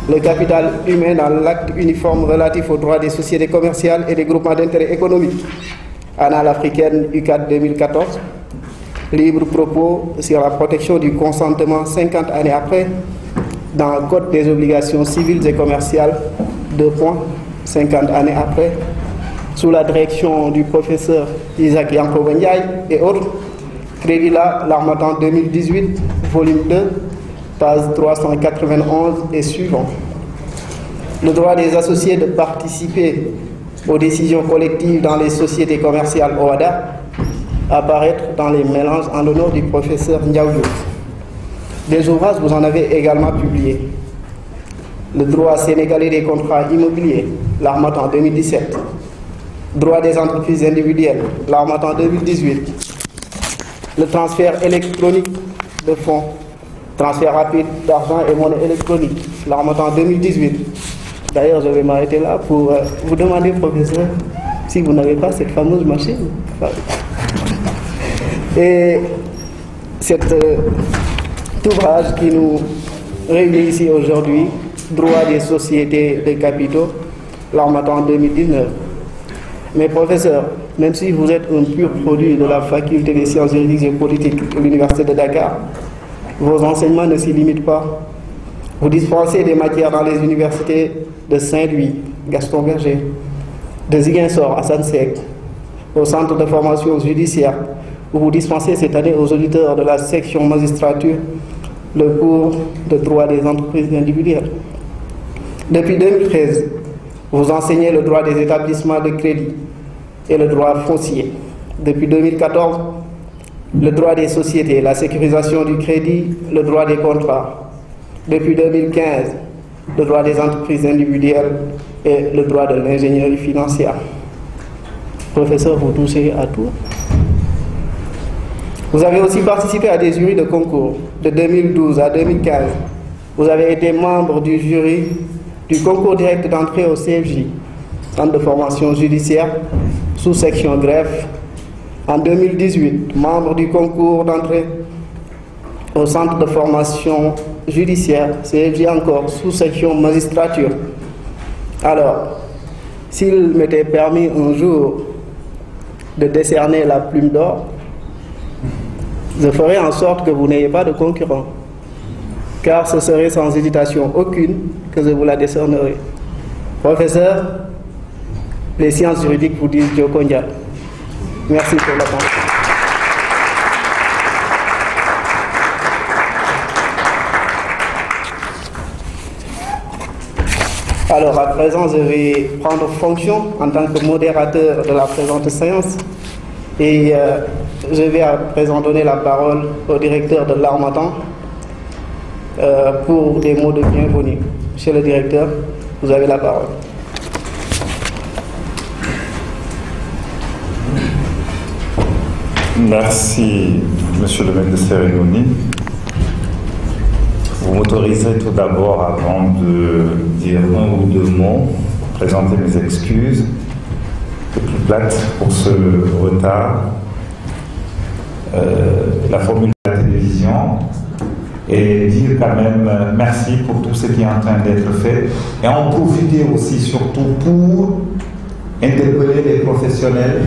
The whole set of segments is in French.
le capital humain dans l'acte uniforme relatif aux droits des sociétés commerciales et des groupements d'intérêt économique. Annales africaine U4 2014. Libre propos sur la protection du consentement 50 années après dans le Code des obligations civiles et commerciales, 50 années après, sous la direction du professeur Isaac Yankoba Ndiaye et autres. Crédit là, l'Harmattan 2018, volume 2, page 391 et suivant. Le droit des associés de participer aux décisions collectives dans les sociétés commerciales OADA, apparaître dans les mélanges en l'honneur du professeur Ndiaye Diouf. Des ouvrages, vous en avez également publié. Le droit sénégalais des contrats immobiliers, l'Harmattan 2017. Droit des entreprises individuelles, l'Harmattan 2018. Le transfert électronique de fonds, transfert rapide d'argent et monnaie électronique, l'Harmattan 2018. D'ailleurs, je vais m'arrêter là pour vous demander, professeur, si vous n'avez pas cette fameuse machine. Et cet ouvrage qui nous réunit ici aujourd'hui, droit des sociétés de capitaux, l'Harmattan 2019. Mais professeur, même si vous êtes un pur produit de la faculté des sciences juridiques et politiques de l'Université de Dakar, vos enseignements ne s'y limitent pas. Vous dispensez des matières dans les universités de Saint-Louis, Gaston Berger, de Ziguinchor, Assane Seck, au centre de formation judiciaire, où vous dispensez cette année aux auditeurs de la section magistrature le cours de droit des entreprises individuelles. Depuis 2013, vous enseignez le droit des établissements de crédit et le droit foncier. Depuis 2014, le droit des sociétés, la sécurisation du crédit, le droit des contrats. Depuis 2015, le droit des entreprises individuelles et le droit de l'ingénierie financière. Professeur, vous touchez à tout. Vous avez aussi participé à des jurys de concours de 2012 à 2015. Vous avez été membre du jury du concours direct d'entrée au CFJ, Centre de formation judiciaire, sous-section greffe. En 2018, membre du concours d'entrée au Centre de formation judiciaire, CFJ encore, sous-section magistrature. Alors, s'il m'était permis un jour de décerner la plume d'or, je ferai en sorte que vous n'ayez pas de concurrent, car ce serait sans hésitation aucune que je vous la décernerai. Professeur, les sciences juridiques vous disent Djoko Ndiaye. Merci pour l'attention. Alors à présent, je vais prendre fonction en tant que modérateur de la présente séance et je vais à présent donner la parole au directeur de l'Harmattan pour des mots de bienvenue. Monsieur le directeur, vous avez la parole. Merci, monsieur le maître de cérémonie. Vous m'autoriserez tout d'abord, avant de dire un ou deux mots, présenter mes excuses les plus plates pour ce retard. La formule de la télévision et dire quand même merci pour tout ce qui est en train d'être fait et en profiter aussi surtout pour interpeller les professionnels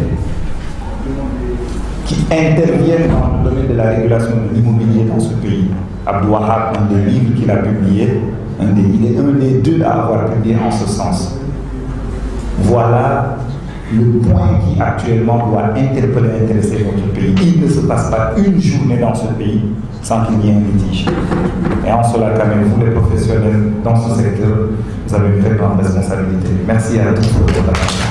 qui interviennent dans le domaine de la régulation de l'immobilier dans ce pays. Abdou Wahab, un des livres qu'il a publié, il est un des deux à avoir publié en ce sens. Voilà le point qui actuellement doit interpeller et intéresser notre pays. Il ne se passe pas une journée dans ce pays sans qu'il y ait un litige. Et en cela, quand même, vous les professionnels dans ce secteur, vous avez une très grande responsabilité. Merci à tous pour votre attention.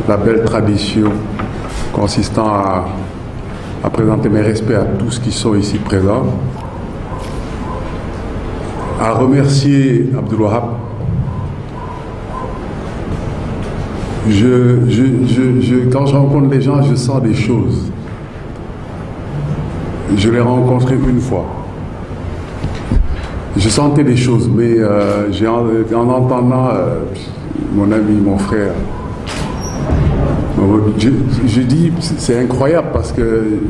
La belle tradition consistant à présenter mes respects à tous qui sont ici présents, à remercier Abdou Wahab. Quand je rencontre les gens, je sens des choses. Je l'ai rencontré une fois. Je sentais des choses, mais en entendant mon ami, mon frère, je dis c'est incroyable parce qu'il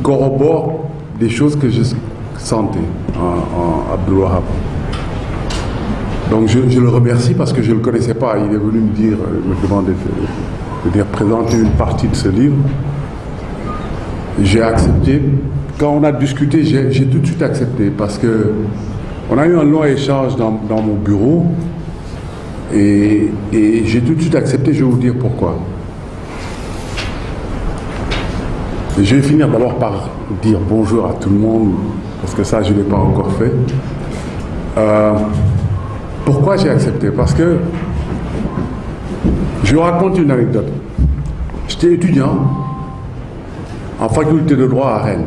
corrobore des choses que je sentais en Abdul Wahab. Donc je le remercie parce que je ne le connaissais pas. Il est venu me demander de présenter une partie de ce livre. J'ai accepté. Quand on a discuté, j'ai tout de suite accepté parce que on a eu un long échange dans mon bureau et j'ai tout de suite accepté. Je vais vous dire pourquoi. Et je vais finir d'abord par dire bonjour à tout le monde parce que ça, je ne l'ai pas encore fait. Pourquoi j'ai accepté? Parce que je vous raconte une anecdote. J'étais étudiant en faculté de droit à Rennes.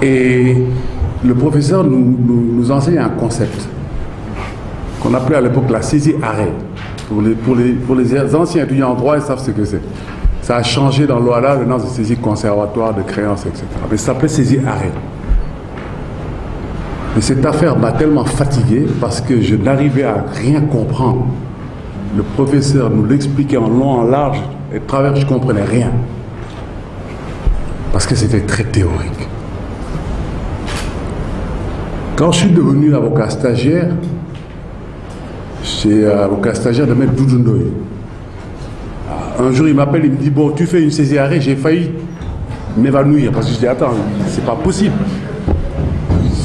Et le professeur nous enseigne un concept qu'on appelait à l'époque la saisie-arrêt. Pour les anciens étudiants en droit, ils savent ce que c'est. Ça a changé dans l'OALA, maintenant c'est saisie conservatoire de créances, etc. Mais ça s'appelait saisie-arrêt. Mais cette affaire m'a tellement fatigué parce que je n'arrivais à rien comprendre. Le professeur nous l'expliquait en long, en large, et de travers, je ne comprenais rien. Parce que c'était très théorique. Quand je suis devenu avocat stagiaire, j'étais avocat stagiaire de M. Doudou Ndoye. Un jour, il m'appelle, il me dit, bon, tu fais une saisie-arrêt, j'ai failli m'évanouir. Parce que je dis, attends, c'est pas possible.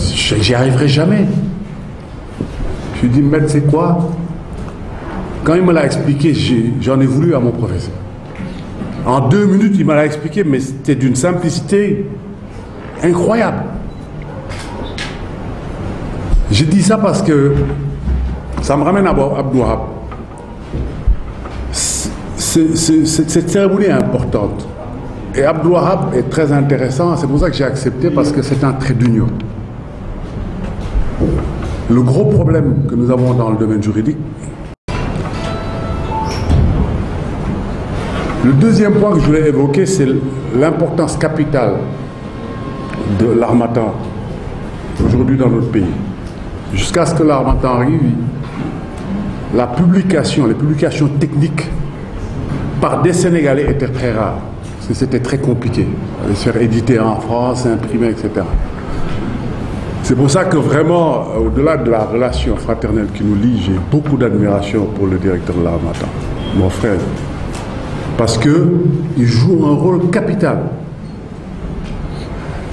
J'y arriverai jamais. Je lui dis, maître, c'est quoi? Quand il me l'a expliqué, j'en ai voulu à mon professeur. En 2 minutes, il m'a expliqué, mais c'était d'une simplicité incroyable. J'ai dit ça parce que ça me ramène à Abdul Wahab. Cette cérémonie est importante. Et Abdul Wahab est très intéressant. C'est pour ça que j'ai accepté, parce que c'est un trait d'union. Le gros problème que nous avons dans le domaine juridique. Le deuxième point que je voulais évoquer, c'est l'importance capitale de l'harmattan aujourd'hui dans notre pays. Jusqu'à ce que l'harmattan arrive, la publication, les publications techniques par des Sénégalais étaient très rares. Parce que c'était très compliqué de se faire éditer en France, imprimer, etc. C'est pour ça que vraiment, au-delà de la relation fraternelle qui nous lie, j'ai beaucoup d'admiration pour le directeur de l'harmattan, mon frère. Parce qu'il joue un rôle capital.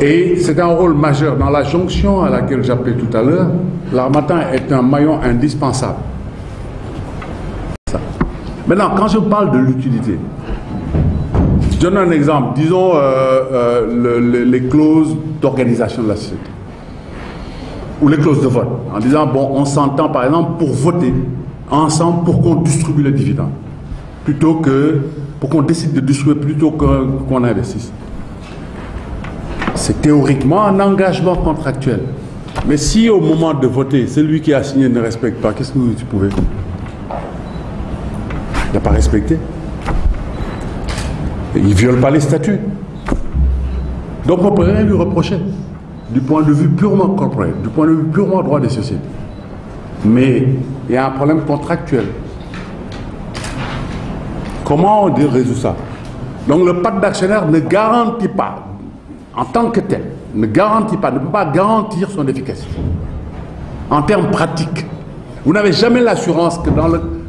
Et c'est un rôle majeur. Dans la jonction à laquelle j'appelais tout à l'heure, l'harmattan est un maillon indispensable. Ça. Maintenant, quand je parle de l'utilité, je donne un exemple. Disons les clauses d'organisation de la société. Ou les clauses de vote. En disant, bon, on s'entend par exemple pour voter ensemble pour qu'on distribue les dividendes. Plutôt que, pour qu'on décide de distribuer plutôt qu'on investisse. C'est théoriquement un engagement contractuel. Mais si au moment de voter, celui qui a signé ne respecte pas, qu'est-ce que tu pouvais? Il n'a pas respecté. Il ne viole pas les statuts. Donc on ne peut rien lui reprocher. Du point de vue purement corporate, du point de vue purement droit des sociétés. Mais il y a un problème contractuel. Comment on résout ça? Donc le pacte d'actionnaires ne garantit pas, en tant que tel, ne garantit pas, ne peut pas garantir son efficacité. En termes pratiques, vous n'avez jamais l'assurance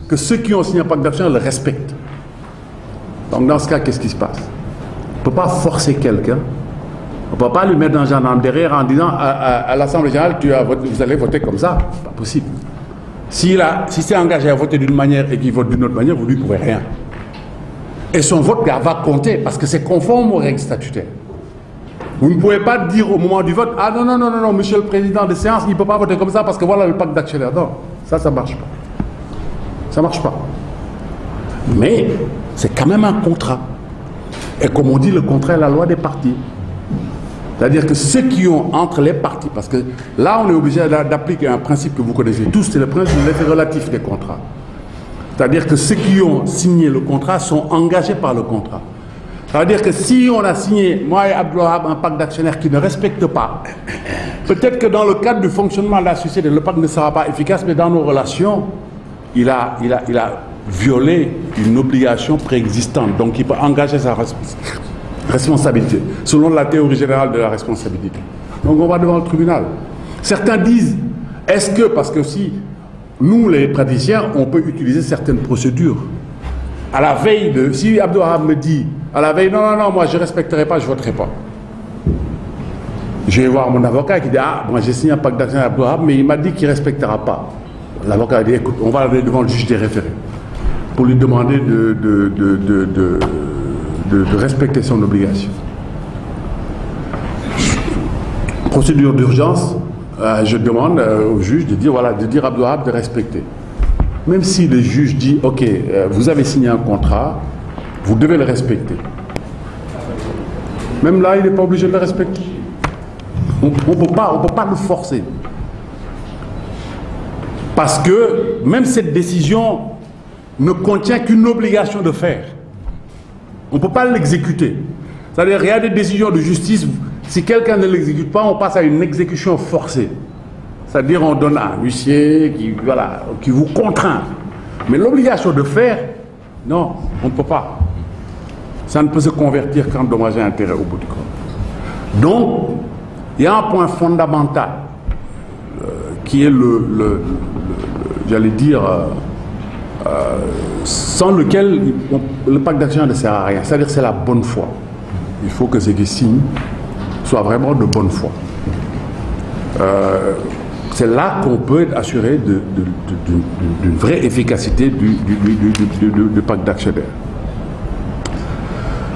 que ceux qui ont signé un pacte d'actionnaires le respectent. Donc dans ce cas, qu'est-ce qui se passe? On ne peut pas forcer quelqu'un. On ne peut pas lui mettre dans un gendarme derrière en disant à l'Assemblée générale, vous allez voter comme ça. Ce n'est pas possible. Si c'est engagé à voter d'une manière et qu'il vote d'une autre manière, vous ne lui pourrez rien. Et son vote va compter parce que c'est conforme aux règles statutaires. Vous ne pouvez pas dire au moment du vote, ah non, non, non, non, monsieur le président de séance, il ne peut pas voter comme ça parce que voilà le pacte d'actionnaires. Non, ça ne marche pas. Ça ne marche pas. Mais c'est quand même un contrat. Et comme on dit, le contrat est la loi des partis. C'est-à-dire que ceux qui ont entre les parties, parce que là on est obligé d'appliquer un principe que vous connaissez tous, c'est le principe de l'effet relatif des contrats. C'est-à-dire que ceux qui ont signé le contrat sont engagés par le contrat. C'est-à-dire que si on a signé, moi et Abdul Wahab, un pacte d'actionnaires qui ne respecte pas, peut-être que dans le cadre du fonctionnement de la société, le pacte ne sera pas efficace, mais dans nos relations, il a violé une obligation préexistante. Donc il peut engager sa responsabilité. responsabilité, selon la théorie générale de la responsabilité. Donc on va devant le tribunal. Certains disent, est-ce que, parce que si nous les praticiens, on peut utiliser certaines procédures. À la veille de, si Abdou Wahab me dit, à la veille, non, moi je ne respecterai pas, je ne voterai pas. Je vais voir mon avocat qui dit, ah, moi j'ai signé un pacte d'action avec Abdou Wahab, mais il m'a dit qu'il ne respectera pas. L'avocat dit, écoute, on va aller devant le juge des référés pour lui demander de respecter son obligation. Procédure d'urgence, je demande au juge de dire, voilà, de dire à Abdou Wahab de respecter. Même si le juge dit, ok, vous avez signé un contrat, vous devez le respecter. Même là, il n'est pas obligé de le respecter. On ne peut pas le forcer. Parce que même cette décision ne contient qu'une obligation de faire. On ne peut pas l'exécuter. C'est-à-dire, il y a des décisions de justice, si quelqu'un ne l'exécute pas, on passe à une exécution forcée. C'est-à-dire, on donne à un huissier qui vous contraint. Mais l'obligation de faire, non, on ne peut pas. Ça ne peut se convertir qu'en dommage et intérêt au bout du compte. Donc, il y a un point fondamental qui est j'allais dire, sans lequel le pacte d'action ne sert à rien. C'est-à-dire, c'est la bonne foi. Il faut que ceux qui signent soient vraiment de bonne foi. C'est là qu'on peut être assuré d'une vraie efficacité du pacte d'actionnaires.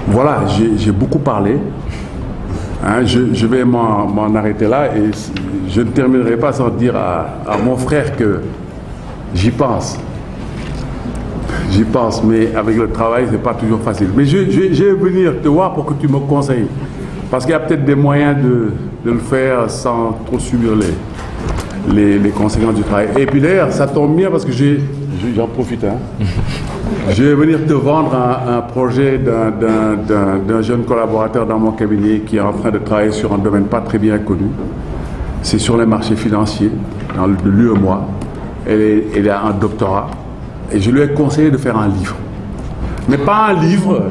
Voilà, j'ai beaucoup parlé. Hein, je vais m'en arrêter là et je ne terminerai pas sans dire à mon frère que j'y pense. J'y pense, mais avec le travail, ce n'est pas toujours facile. Mais je vais venir te voir pour que tu me conseilles. Parce qu'il y a peut-être des moyens de le faire sans trop subir les conséquences du travail. Et puis d'ailleurs, ça tombe bien parce que j'en profite. Hein. Je vais venir te vendre un projet d'un jeune collaborateur dans mon cabinet qui est en train de travailler sur un domaine pas très bien connu. C'est sur les marchés financiers, dans l'UEMOA. Elle a un doctorat. Et je lui ai conseillé de faire un livre. Mais pas un livre,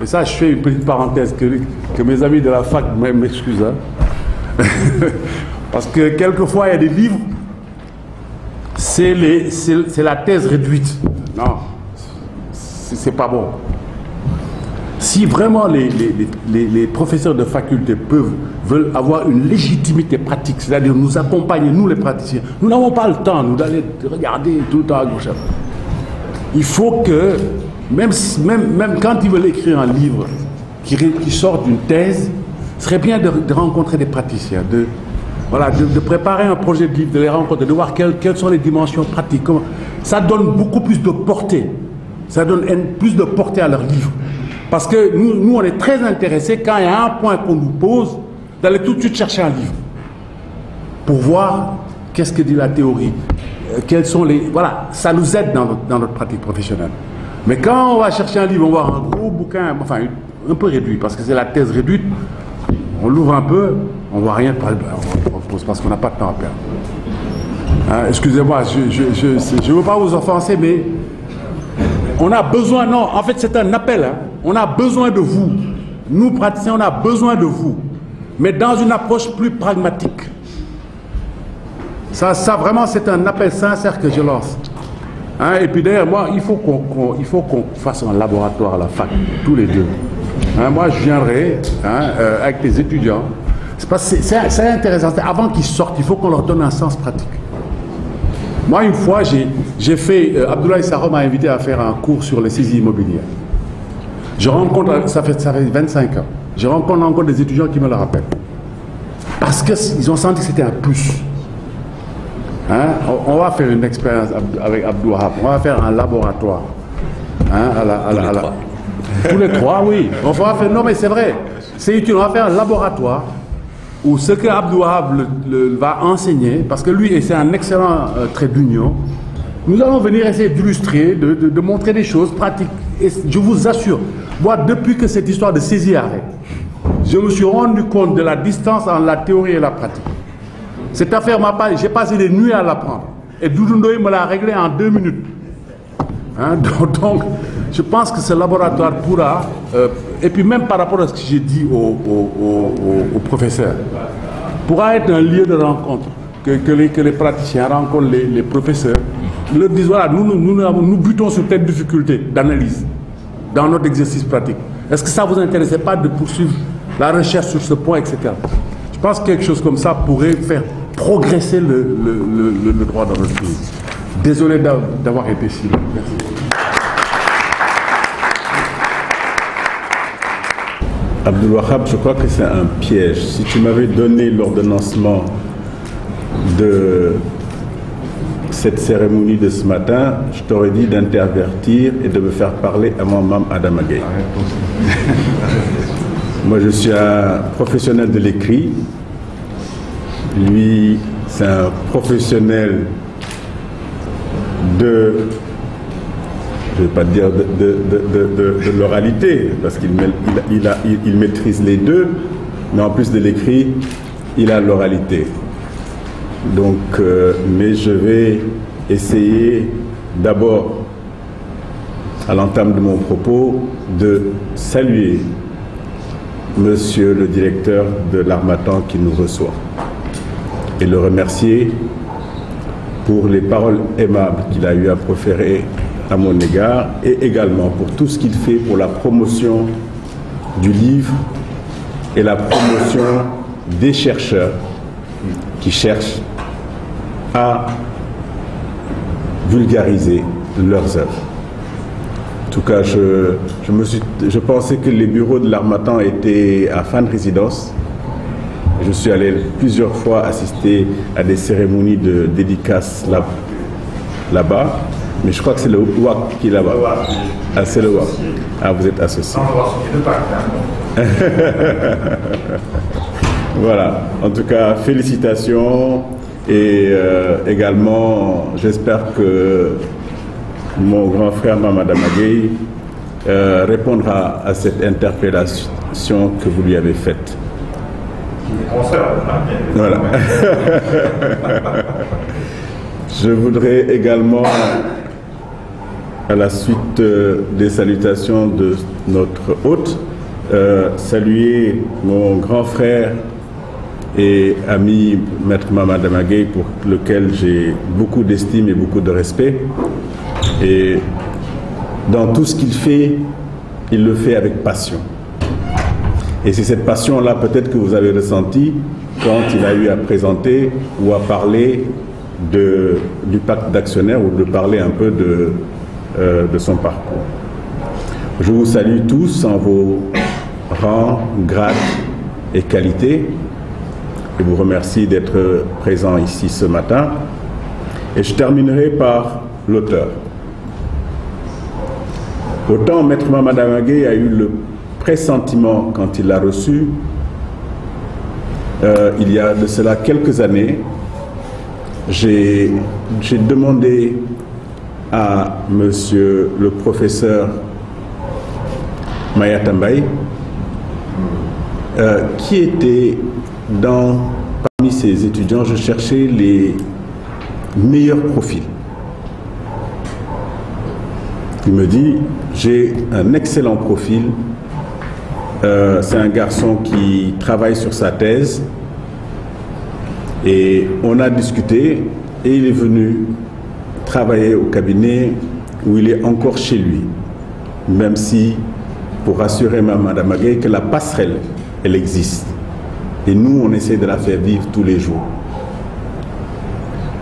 et ça je fais une petite parenthèse, que mes amis de la fac m'excusent. Hein. Parce que quelquefois il y a des livres, c'est la thèse réduite. Non, c'est pas bon. Si vraiment les professeurs de faculté veulent avoir une légitimité pratique, c'est-à-dire nous accompagner, nous les praticiens, nous n'avons pas le temps, nous, d'aller regarder tout le temps à gauche. Il faut que, même quand ils veulent écrire un livre qui sort d'une thèse, ce serait bien de rencontrer des praticiens, de préparer un projet de livre, de les rencontrer, de voir quelles sont les dimensions pratiques. Ça donne beaucoup plus de portée. Ça donne plus de portée à leur livre. Parce que nous, on est très intéressés, quand il y a un point qu'on nous pose, d'aller tout de suite chercher un livre. Pour voir qu'est-ce que dit la théorie. Quels sont les... Voilà, ça nous aide dans notre pratique professionnelle. Mais quand on va chercher un livre, on va voir un gros bouquin, enfin un peu réduit, parce que c'est la thèse réduite, on l'ouvre un peu, on ne voit rien, on pose parce qu'on n'a pas de temps à perdre. Hein, excusez-moi, je ne veux pas vous offenser, mais on a besoin, non, en fait c'est un appel, hein, on a besoin de vous. Nous, praticiens, on a besoin de vous, mais dans une approche plus pragmatique. Ça vraiment, c'est un appel sincère que je lance. Hein, et puis d'ailleurs, moi, il faut qu'on fasse un laboratoire à la fac, tous les deux. Hein, moi, je viendrai avec les étudiants. C'est intéressant. Avant qu'ils sortent, il faut qu'on leur donne un sens pratique. Moi, une fois, j'ai fait... Abdoulaye Sarro m'a invité à faire un cours sur les saisies immobilières. Je rencontre... Ça fait 25 ans. Je rencontre encore des étudiants qui me le rappellent. Parce qu'ils ont senti que c'était un plus. Hein? On va faire une expérience avec Abdou Wahab. On va faire un laboratoire. Hein? Tous les trois, oui. On va faire... Non, mais c'est vrai. C'est utile. On va faire un laboratoire où ce que Abdou Wahab va enseigner, parce que lui, c'est un excellent trait d'union, nous allons venir essayer d'illustrer, de montrer des choses pratiques. Et je vous assure, moi, depuis que cette histoire de saisie arrête, je me suis rendu compte de la distance entre la théorie et la pratique. Cette affaire m'a pas... J'ai passé des nuits à l'apprendre. Et Doudou Ndoye me l'a réglé en 2 minutes. Hein? Donc, je pense que ce laboratoire pourra et puis même par rapport à ce que j'ai dit au professeur, pourra être un lieu de rencontre, que les praticiens rencontrent les professeurs, leur disent voilà, nous butons sur telle difficulté d'analyse dans notre exercice pratique. Est-ce que ça ne vous intéressait pas de poursuivre la recherche sur ce point, etc. Je pense que quelque chose comme ça pourrait faire progresser le droit dans notre pays. Désolé d'avoir été si long. Merci. Abdoul Wahab, je crois que c'est un piège. Si tu m'avais donné l'ordonnancement de cette cérémonie de ce matin, je t'aurais dit d'intervertir et de me faire parler à mon Mame Adama Gueye. Moi, je suis un professionnel de l'écrit. Lui, c'est un professionnel de, je ne vais pas dire de l'oralité, parce qu'il maîtrise les deux, mais en plus de l'écrit, il a l'oralité. Donc, mais je vais essayer d'abord, à l'entame de mon propos, de saluer Monsieur le directeur de l'Harmattan qui nous reçoit et le remercier pour les paroles aimables qu'il a eu à proférer à mon égard et également pour tout ce qu'il fait pour la promotion du livre et la promotion des chercheurs qui cherchent à vulgariser leurs œuvres. En tout cas, je pensais que les bureaux de l'Harmattan étaient à Fann Résidence. Je suis allé plusieurs fois assister à des cérémonies de dédicaces là-bas, mais je crois que c'est le WAC qui est là-bas. Ah, c'est le WAC. Ah, vous êtes associé. Voilà. En tout cas, félicitations et également, j'espère que mon grand frère Mame Adama Gueye répondra à cette interpellation que vous lui avez faite. Voilà. Je voudrais également, à la suite des salutations de notre hôte, saluer mon grand frère et ami Maître Mame Adama Gueye, pour lequel j'ai beaucoup d'estime et beaucoup de respect. Et dans tout ce qu'il fait, il le fait avec passion. Et c'est cette passion-là peut-être que vous avez ressentie quand il a eu à présenter ou à parler du pacte d'actionnaires ou de parler un peu de son parcours. Je vous salue tous en vos rangs, grades et qualités. Je vous remercie d'être présents ici ce matin. Et je terminerai par l'auteur. Autant Maître Mame Adama Gueye a eu le pressentiment quand il l'a reçu, il y a de cela quelques années, j'ai demandé à monsieur le professeur Mayata Mbaye qui était parmi ses étudiants, je cherchais les meilleurs profils. Il me dit, j'ai un excellent profil, c'est un garçon qui travaille sur sa thèse, et on a discuté et il est venu travailler au cabinet où il est encore chez lui, même si, pour rassurer Mame Adama Gueye, que la passerelle, elle existe. Et nous, on essaie de la faire vivre tous les jours.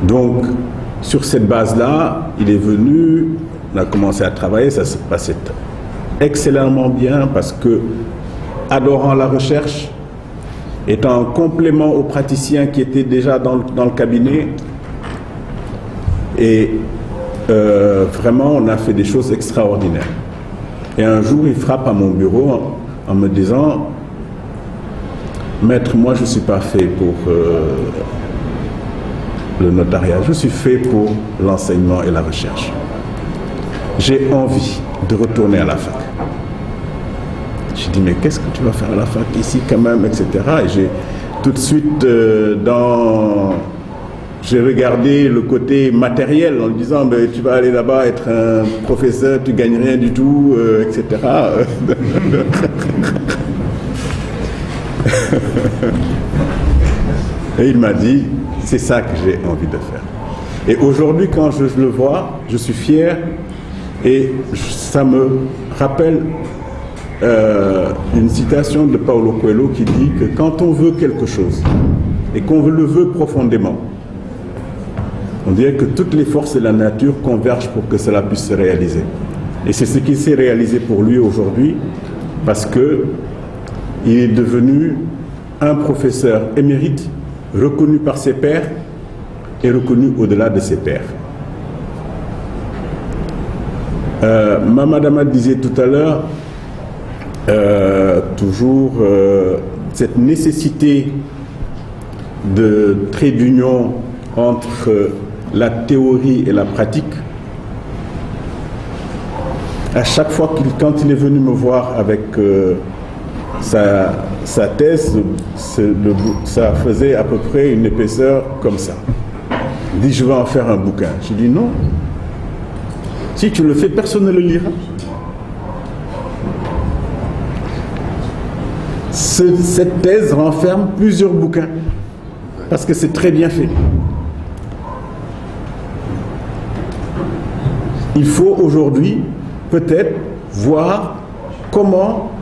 Donc, sur cette base-là, il est venu, on a commencé à travailler, ça se passait excellemment bien parce que, adorant la recherche, étant un complément aux praticiens qui étaient déjà dans le cabinet, et vraiment, on a fait des choses extraordinaires. Et un jour, il frappe à mon bureau en me disant, Maître, moi je ne suis pas fait pour le notariat, je suis fait pour l'enseignement et la recherche. J'ai envie de retourner à la fac. J'ai dit, mais qu'est-ce que tu vas faire à la fac ici quand même, etc. Et j'ai tout de suite, dans j'ai regardé le côté matériel en lui disant ben, tu vas aller là-bas être un professeur, tu gagnes rien du tout, etc. Et il m'a dit c'est ça que j'ai envie de faire. Et aujourd'hui quand je le vois, je suis fier et ça me rappelle une citation de Paulo Coelho qui dit que quand on veut quelque chose et qu'on le veut profondément, on dirait que toutes les forces de la nature convergent pour que cela puisse se réaliser. Et c'est ce qui s'est réalisé pour lui aujourd'hui, parce que il est devenu un professeur émérite, reconnu par ses pairs et reconnu au-delà de ses pairs. Mamadama disait tout à l'heure, toujours cette nécessité de trait d'union entre la théorie et la pratique. À chaque fois quand il est venu me voir avec sa thèse, ça faisait à peu près une épaisseur comme ça. Il dit je vais en faire un bouquin. Je dis non. Si tu le fais, personne ne le lira. Cette thèse renferme plusieurs bouquins parce que c'est très bien fait. Il faut aujourd'hui peut-être voir comment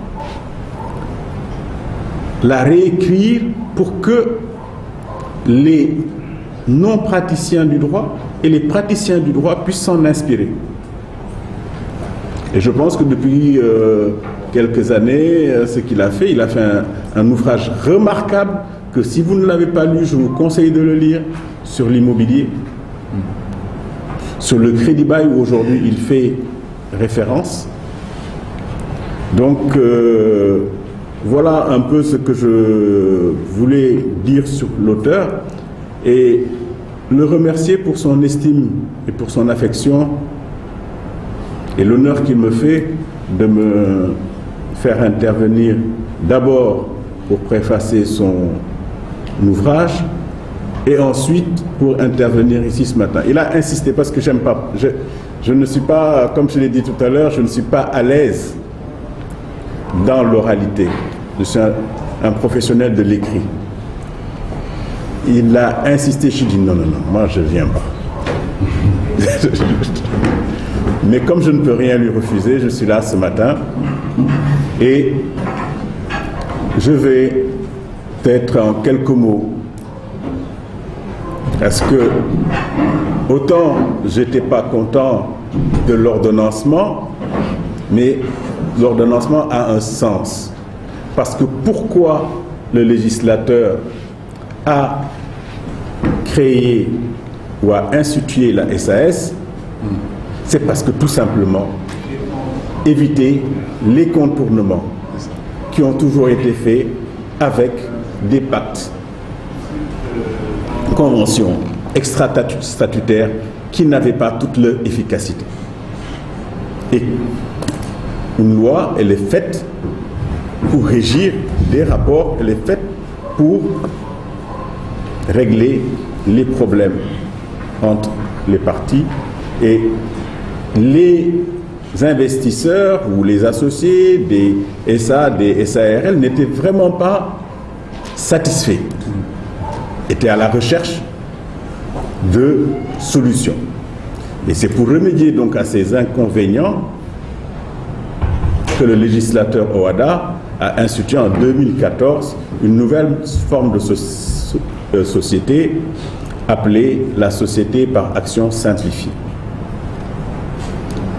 la réécrire pour que les non-praticiens du droit et les praticiens du droit puissent s'en inspirer. Et je pense que depuis quelques années, ce qu'il a fait, il a fait un ouvrage remarquable que si vous ne l'avez pas lu, je vous conseille de le lire, sur l'immobilier, sur le crédit bail où aujourd'hui il fait référence. Donc voilà un peu ce que je voulais dire sur l'auteur et le remercier pour son estime et pour son affection et l'honneur qu'il me fait de me faire intervenir d'abord pour préfacer son ouvrage et ensuite pour intervenir ici ce matin. Il a insisté parce que j'aime pas, je ne suis pas, comme je l'ai dit tout à l'heure, je ne suis pas à l'aise dans l'oralité. Je suis un professionnel de l'écrit. Il a insisté, je dis non, non, non, moi je ne viens pas. Mais comme je ne peux rien lui refuser, je suis là ce matin et je vais peut-être en quelques mots, parce que autant j'étais pas content de l'ordonnancement, mais l'ordonnancement a un sens. Parce que pourquoi le législateur a créé ou a institué la SAS, c'est parce que tout simplement éviter les contournements qui ont toujours été faits avec des pactes, conventions extra-statutaires qui n'avaient pas toute leur efficacité. Et une loi, elle est faite pour régir des rapports, elle est faite pour régler les problèmes entre les parties et les investisseurs ou les associés des SA, des SARL n'étaient vraiment pas satisfaits, étaient à la recherche de solutions. Et c'est pour remédier donc à ces inconvénients que le législateur OHADA a institué en 2014 une nouvelle forme de société appelée la société par action simplifiée.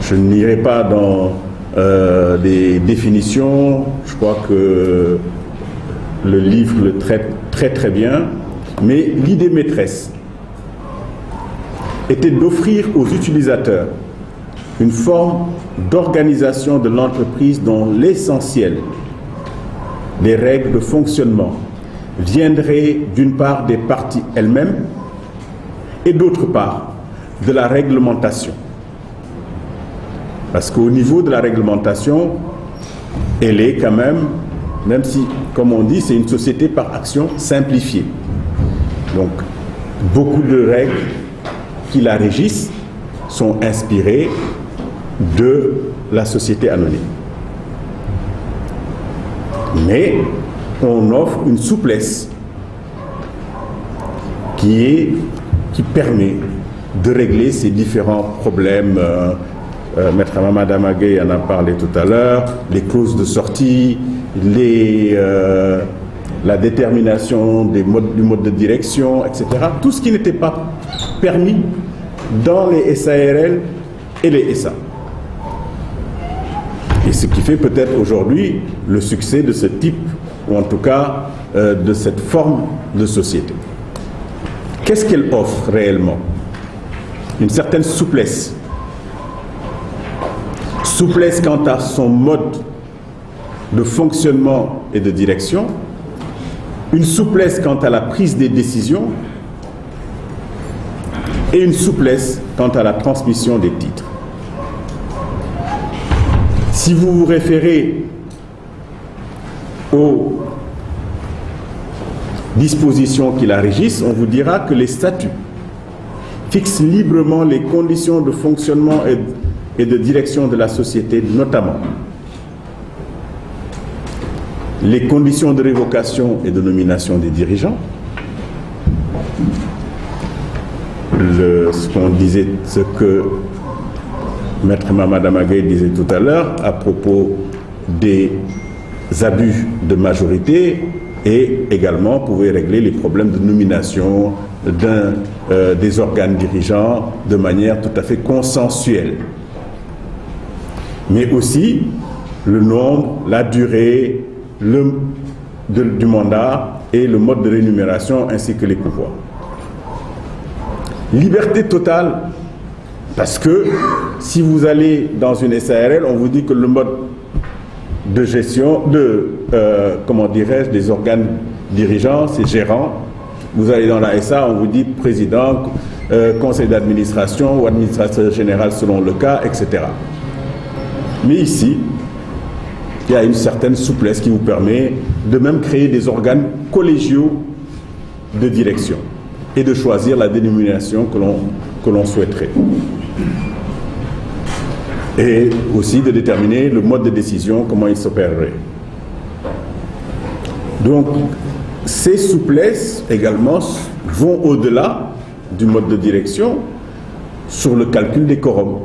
Je n'irai pas dans des définitions, je crois que le livre le traite très très bien, mais l'idée maîtresse était d'offrir aux utilisateurs une forme d'organisation de l'entreprise dont l'essentiel des règles de fonctionnement viendrait d'une part des parties elles-mêmes et d'autre part de la réglementation. Parce qu'au niveau de la réglementation, elle est quand même si, comme on dit, c'est une société par action simplifiée. Donc, beaucoup de règles qui la régissent sont inspirées de la société anonyme. Mais on offre une souplesse qui permet de régler ces différents problèmes. Maître Mamada Magueye en a parlé tout à l'heure, les clauses de sortie, la détermination du mode de direction, etc. Tout ce qui n'était pas permis dans les SARL et les SA. Et ce qui fait peut-être aujourd'hui le succès de ce type, ou en tout cas de cette forme de société. Qu'est-ce qu'elle offre réellement? Une certaine souplesse. Souplesse quant à son mode de fonctionnement et de direction, une souplesse quant à la prise des décisions et une souplesse quant à la transmission des titres. Si vous vous référez aux dispositions qui la régissent, on vous dira que les statuts fixent librement les conditions de fonctionnement et de direction de la société, notamment les conditions de révocation et de nomination des dirigeants, ce que Maître Mamada Magueye disait tout à l'heure à propos des abus de majorité, et également pouvait régler les problèmes de nomination des organes dirigeants de manière tout à fait consensuelle. Mais aussi le nombre, la durée du mandat et le mode de rémunération ainsi que les pouvoirs. Liberté totale, parce que si vous allez dans une SARL, on vous dit que le mode de gestion, comment dirais-je, des organes dirigeants, c'est gérant. Vous allez dans la SA, on vous dit président, conseil d'administration ou administrateur général selon le cas, etc. Mais ici, il y a une certaine souplesse qui vous permet de même créer des organes collégiaux de direction et de choisir la dénomination que l'on souhaiterait. Et aussi de déterminer le mode de décision, comment il s'opérerait. Donc, ces souplesses également vont au-delà du mode de direction sur le calcul des quorums,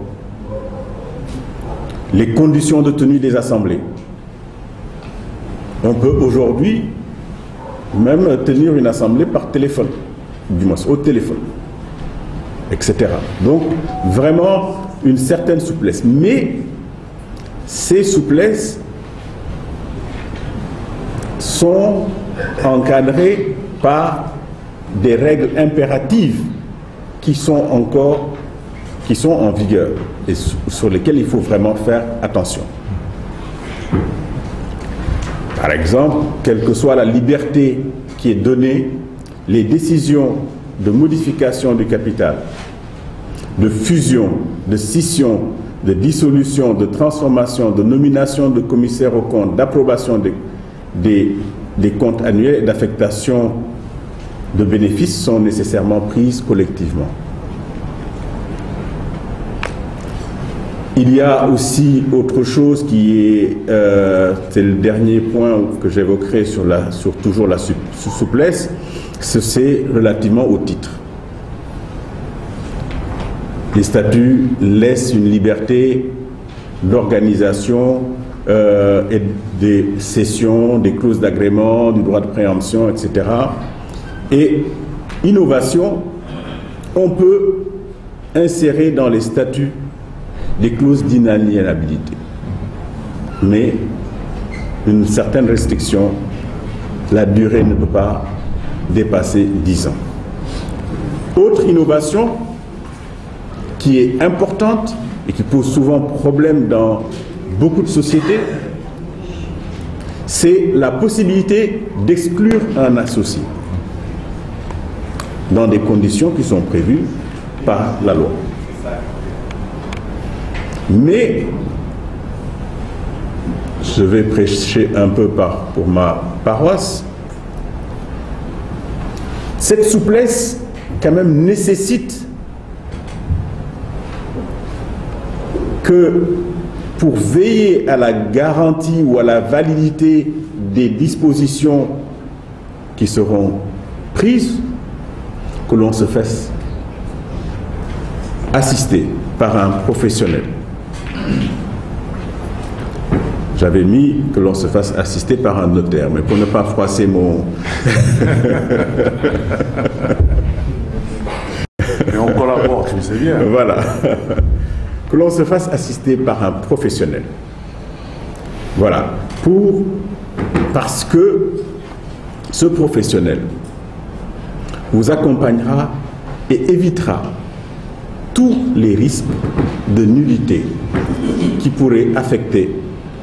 les conditions de tenue des assemblées. On peut aujourd'hui même tenir une assemblée par téléphone, du moins au téléphone, etc. Donc, vraiment une certaine souplesse. Mais ces souplesses sont encadrées par des règles impératives qui sont en vigueur et sur lesquelles il faut vraiment faire attention. Par exemple, quelle que soit la liberté qui est donnée, les décisions de modification du capital, de fusion, de scission, de dissolution, de transformation, de nomination de commissaires aux comptes, d'approbation des comptes annuels et d'affectation de bénéfices sont nécessairement prises collectivement. Il y a aussi autre chose qui est, c'est le dernier point que j'évoquerai sur toujours la souplesse, c'est relativement au titre. Les statuts laissent une liberté d'organisation et des cessions, des clauses d'agrément, du droit de préemption, etc. Et innovation, on peut insérer dans les statuts des clauses d'inaliénabilité. Mais une certaine restriction, la durée ne peut pas dépasser 10 ans. Autre innovation qui est importante et qui pose souvent problème dans beaucoup de sociétés, c'est la possibilité d'exclure un associé dans des conditions qui sont prévues par la loi. Mais je vais prêcher un peu pour ma paroisse. Cette souplesse quand même nécessite que pour veiller à la garantie ou à la validité des dispositions qui seront prises, que l'on se fasse assister par un professionnel. J'avais mis que l'on se fasse assister par un notaire, mais pour ne pas froisser mon... Et on collabore, tu sais bien. Voilà. Que l'on se fasse assister par un professionnel. Voilà. Parce que ce professionnel vous accompagnera et évitera tous les risques de nullité qui pourraient affecter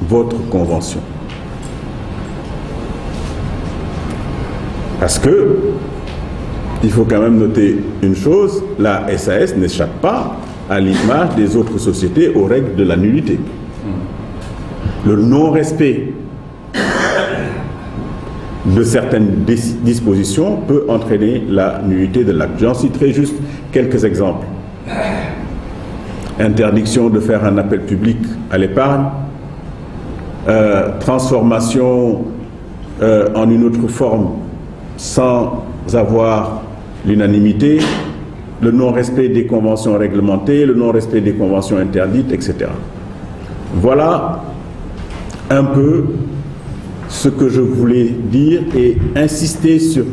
votre convention. Parce que, il faut quand même noter une chose, la SAS n'échappe pas à l'image des autres sociétés aux règles de la nullité. Le non-respect de certaines dispositions peut entraîner la nullité de l'acte. J'en citerai juste quelques exemples. Interdiction de faire un appel public à l'épargne, transformation en une autre forme sans avoir l'unanimité, le non-respect des conventions réglementées, le non-respect des conventions interdites, etc. Voilà un peu ce que je voulais dire et insister sur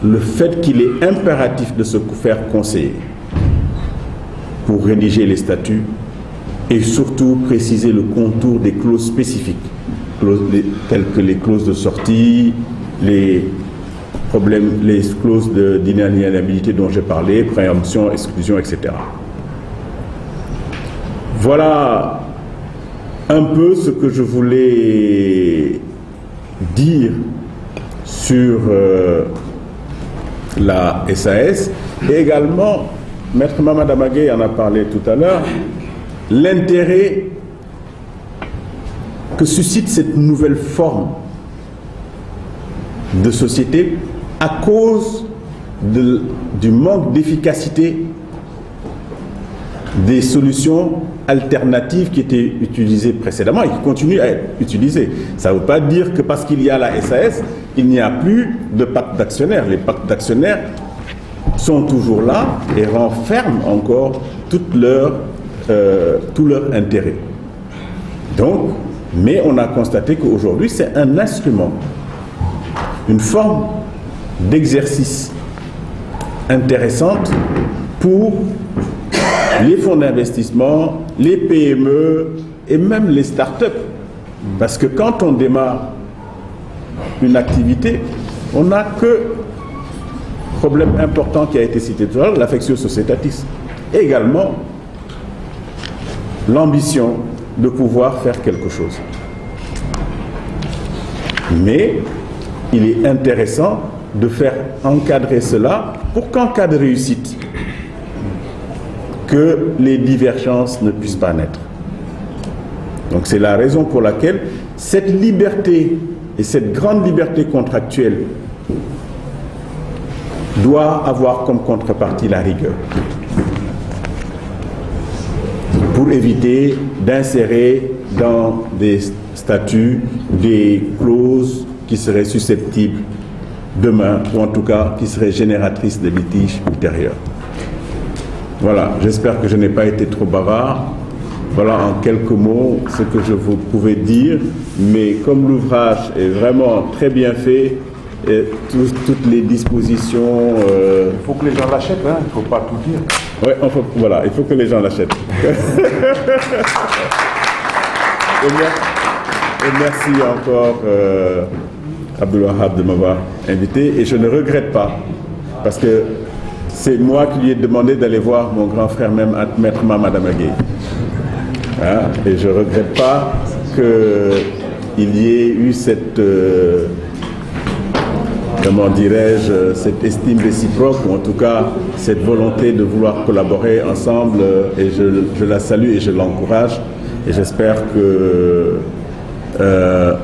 le fait qu'il est impératif de se faire conseiller pour rédiger les statuts et surtout préciser le contour des clauses spécifiques, telles que les clauses de sortie, les clauses d'inaliénabilité dont j'ai parlé, préemption, exclusion, etc. Voilà un peu ce que je voulais dire sur la SAS et également, Maître Mamad Amagué en a parlé tout à l'heure, l'intérêt que suscite cette nouvelle forme de société à cause du manque d'efficacité des solutions alternatives qui étaient utilisées précédemment et qui continuent à être utilisées. Ça ne veut pas dire que parce qu'il y a la SAS, il n'y a plus de pacte d'actionnaires. Les pactes d'actionnaires sont toujours là et renferment encore tout leur intérêt. Donc, mais on a constaté qu'aujourd'hui, c'est un instrument, une forme d'exercice intéressante pour les fonds d'investissement, les PME et même les start-up. Parce que quand on démarre une activité, on n'a que problème important qui a été cité tout à l'heure, l'affectio societatis. Et également, l'ambition de pouvoir faire quelque chose. Mais il est intéressant de faire encadrer cela pour qu'en cas de réussite, que les divergences ne puissent pas naître. Donc c'est la raison pour laquelle cette liberté et cette grande liberté contractuelle doit avoir comme contrepartie la rigueur, pour éviter d'insérer dans des statuts des clauses qui seraient susceptibles demain, ou en tout cas qui seraient génératrices de litiges ultérieurs. Voilà, j'espère que je n'ai pas été trop bavard. Voilà en quelques mots ce que je vous pouvais dire, mais comme l'ouvrage est vraiment très bien fait, et toutes les dispositions... Il faut que les gens l'achètent, hein, il ne faut pas tout dire. Ouais, voilà, il faut que les gens l'achètent. Et merci encore Abdoul Wahab de m'avoir invité, et je ne regrette pas, parce que c'est moi qui lui ai demandé d'aller voir mon grand frère, même Maître Mamad Amagué. Hein? Et je ne regrette pas qu'il y ait eu cette, comment dirais-je, cette estime réciproque, ou en tout cas cette volonté de vouloir collaborer ensemble, et je la salue et je l'encourage, et j'espère que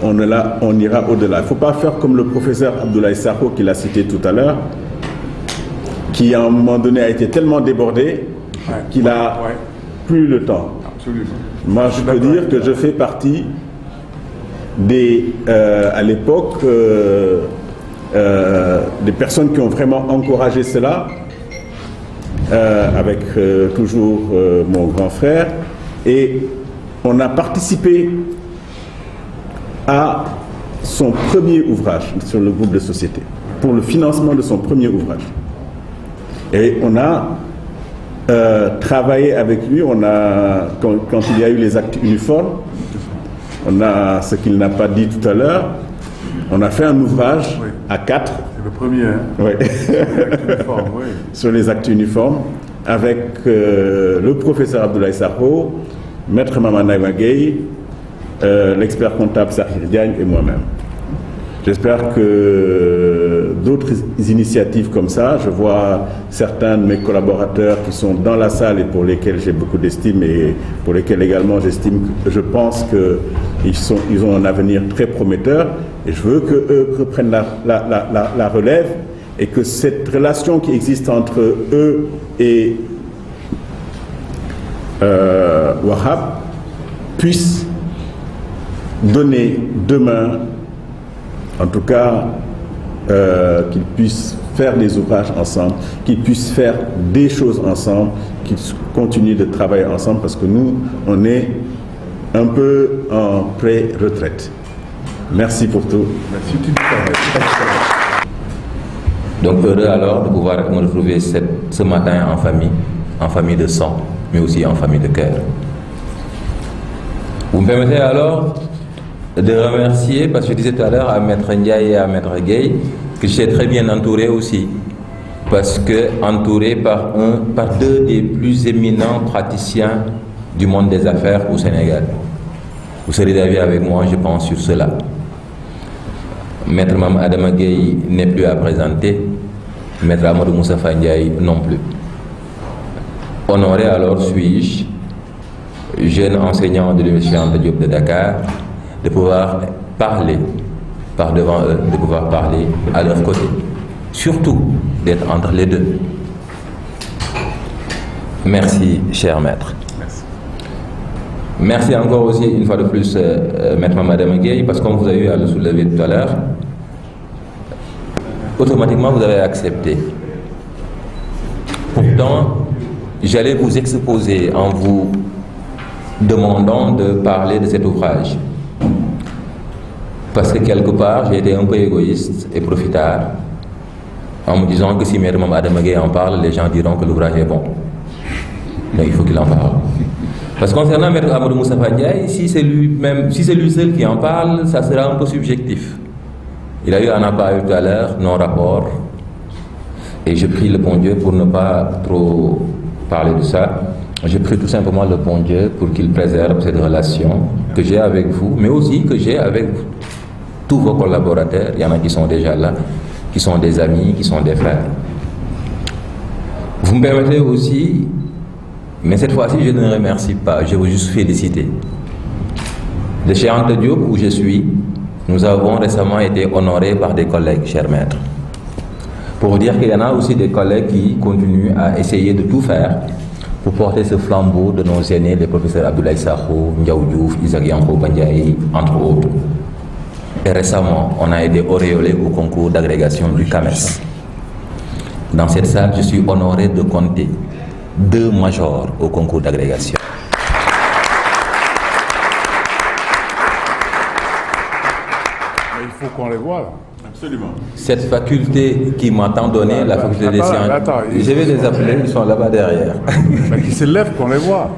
on ira au-delà. Il ne faut pas faire comme le professeur Abdoulaye Sakho qui l'a cité tout à l'heure. qui à un moment donné a été tellement débordé qu'il a plus le temps. Absolument. Moi, je peux dire que je fais partie des, à l'époque, des personnes qui ont vraiment encouragé cela, avec toujours mon grand frère, et on a participé à son premier ouvrage sur le groupe de société, pour le financement de son premier ouvrage. Et on a travaillé avec lui, on a, quand il y a eu les actes uniformes, on a, ce qu'il n'a pas dit tout à l'heure, on a fait un ouvrage à 4. C'est le premier, hein? Oui. Sur les actes uniformes, avec le professeur Abdoulaye Sakho, maître Mamana Gueye, l'expert comptable Sakhir Diagne et moi-même. J'espère que d'autres initiatives comme ça, je vois certains de mes collaborateurs qui sont dans la salle et pour lesquels j'ai beaucoup d'estime et pour lesquels également je pense qu'ils ont un avenir très prometteur et je veux qu'eux reprennent la relève et que cette relation qui existe entre eux et Wahab puisse donner demain, en tout cas, qu'ils puissent faire des ouvrages ensemble, qu'ils puissent faire des choses ensemble, qu'ils continuent de travailler ensemble parce que nous, on est un peu en pré-retraite. Merci pour tout. Merci. Donc heureux alors de pouvoir me retrouver ce matin en famille de sang, mais aussi en famille de cœur. Vous me permettez alors de remercier, parce que je disais tout à l'heure à Maître Ndiaye et à Maître Gueye que j'étais très bien entouré aussi, parce que entouré par deux des plus éminents praticiens du monde des affaires au Sénégal. Vous serez d'avis avec moi, je pense, sur cela. Maître Mam Adama Gueye n'est plus à présenter, Maître Amadou Moustapha Ndiaye non plus. Honoré alors suis-je, jeune enseignant de l'Université Anta Diop de Dakar, de pouvoir parler par devant eux, de pouvoir parler à leur côté. Surtout d'être entre les deux. Merci, cher maître. Merci. Merci encore aussi, une fois de plus, maître Madame Gueye, parce que comme vous avez eu à le soulever tout à l'heure, automatiquement vous avez accepté. Pourtant, j'allais vous exposer en vous demandant de parler de cet ouvrage. Parce que quelque part, j'ai été un peu égoïste et profitard en me disant que si Maître Adama Gueye en parle, les gens diront que l'ouvrage est bon. Donc il faut qu'il en parle. Parce que concernant Maître Amadou Moustapha Ndiaye, si c'est lui seul qui en parle, ça sera un peu subjectif. Il a eu un appel tout à l'heure, non-rapport, et je prie le bon Dieu pour ne pas trop parler de ça. Je prie tout simplement le bon Dieu pour qu'il préserve cette relation que j'ai avec vous, mais aussi que j'ai avec tous vos collaborateurs. Il y en a qui sont déjà là, qui sont des amis, qui sont des frères. Vous me permettez aussi, mais cette fois-ci je ne remercie pas, je veux juste féliciter. De chez Anta Diop où je suis, nous avons récemment été honorés par des collègues, chers maîtres. Pour vous dire qu'il y en a aussi des collègues qui continuent à essayer de tout faire pour porter ce flambeau de nos aînés, les professeurs Abdoulaye Sakho, Ndiaw Diouf, Isaac Yankhoba Ndiaye, entre autres. Et récemment, on a été auréolé au concours d'agrégation du CAMES. Dans cette salle, je suis honoré de compter 2 majors au concours d'agrégation. Il faut qu'on les voit là. Absolument. Cette faculté qui m'a tant donné, la faculté des sciences, je vais les appeler, ils sont là-bas derrière. Mais qui se lèvent, qu'on les voit.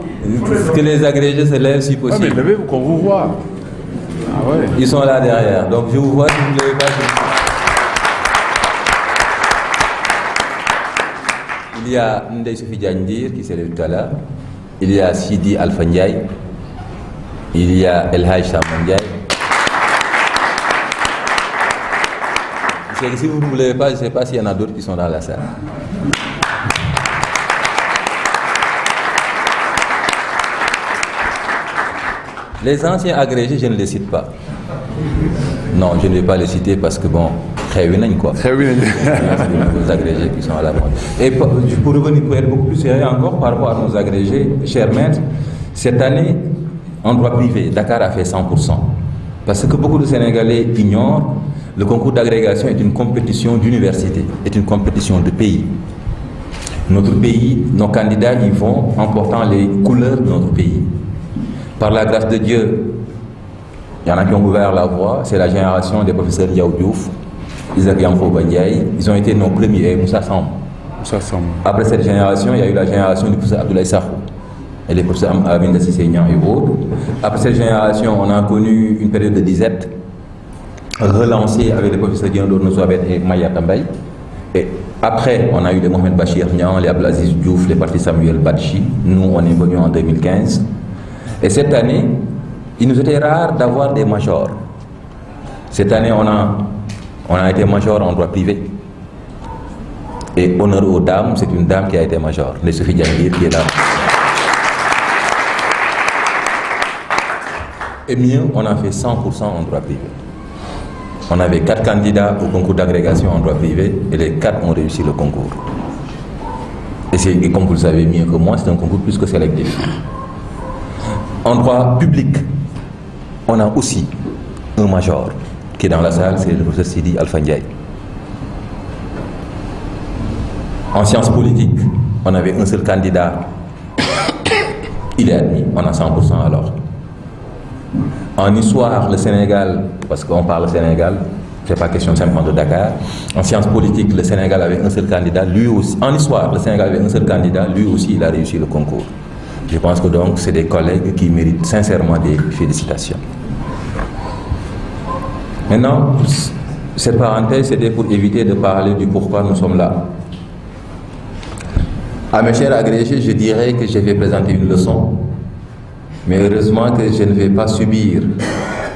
Que les agrégés se lèvent si possible. Ouais, mais levez-vous qu'on vous voit. Ah ouais. Ils sont là derrière, donc je vous vois si vous ne levez pas. Il y a Ndeye Sophie Diandir qui s'est levé tout à l'heure. Il y a Sidi Alpha Ndiaye. Il y a El Hadj Samba Ndiaye. C'est que si vous ne voulez pas, je ne sais pas s'il y en a d'autres qui sont dans la salle. Les anciens agrégés, je ne les cite pas. Non, je ne vais pas les citer parce que bon, très bien quoi. Très bien. C'est les nouveaux agrégés qui sont à la mode. Et pour revenir, pour être beaucoup plus sérieux encore par rapport à nos agrégés, chers maîtres, cette année, en droit privé, Dakar a fait 100%. Parce que beaucoup de Sénégalais ignorent, le concours d'agrégation est une compétition d'université, est une compétition de pays. Notre pays, nos candidats y vont en portant les couleurs de notre pays. Par la grâce de Dieu, il y en a qui ont ouvert la voie, c'est la génération des professeurs Diaw Diouf, Isaac Yankhoba Ndiaye, ils ont été nos premiers, et Moussa Samb. Après cette génération, il y a eu la génération du professeur Abdoulaye Sakho et les professeurs Aminata Cissé Niang et autres. Après cette génération, on a connu une période de disette, relancée avec les professeurs Diandor Noswabet et Maya Tambay. Et après, on a eu les Mohamed Bachir Niang, les Abdelaziz Diouf, les partis Samuel Badji. Nous, on est venus en 2015. Et cette année, il nous était rare d'avoir des majors. Cette année, on a été major en droit privé. Et honneur aux dames, c'est une dame qui a été major, les Sophie Diangir qui est là. Et mieux, on a fait 100% en droit privé. On avait 4 candidats au concours d'agrégation en droit privé et les 4 ont réussi le concours. Et comme vous le savez mieux que moi, c'est un concours plus que sélectif. En droit public, on a aussi un major qui est dans la salle, c'est le professeur Sidi Alpha Ndiaye. En sciences politiques, on avait un seul candidat, il est admis, on a 100% alors. En histoire, le Sénégal, parce qu'on parle Sénégal, c'est pas question simplement de Dakar. En sciences politiques, le Sénégal avait un seul candidat, lui aussi. En histoire, le Sénégal avait un seul candidat, lui aussi, il a réussi le concours. Je pense que donc, c'est des collègues qui méritent sincèrement des félicitations. Maintenant, cette parenthèse, c'était pour éviter de parler du pourquoi nous sommes là. À mes chers agrégés, je dirais que je vais présenter une leçon. Mais heureusement que je ne vais pas subir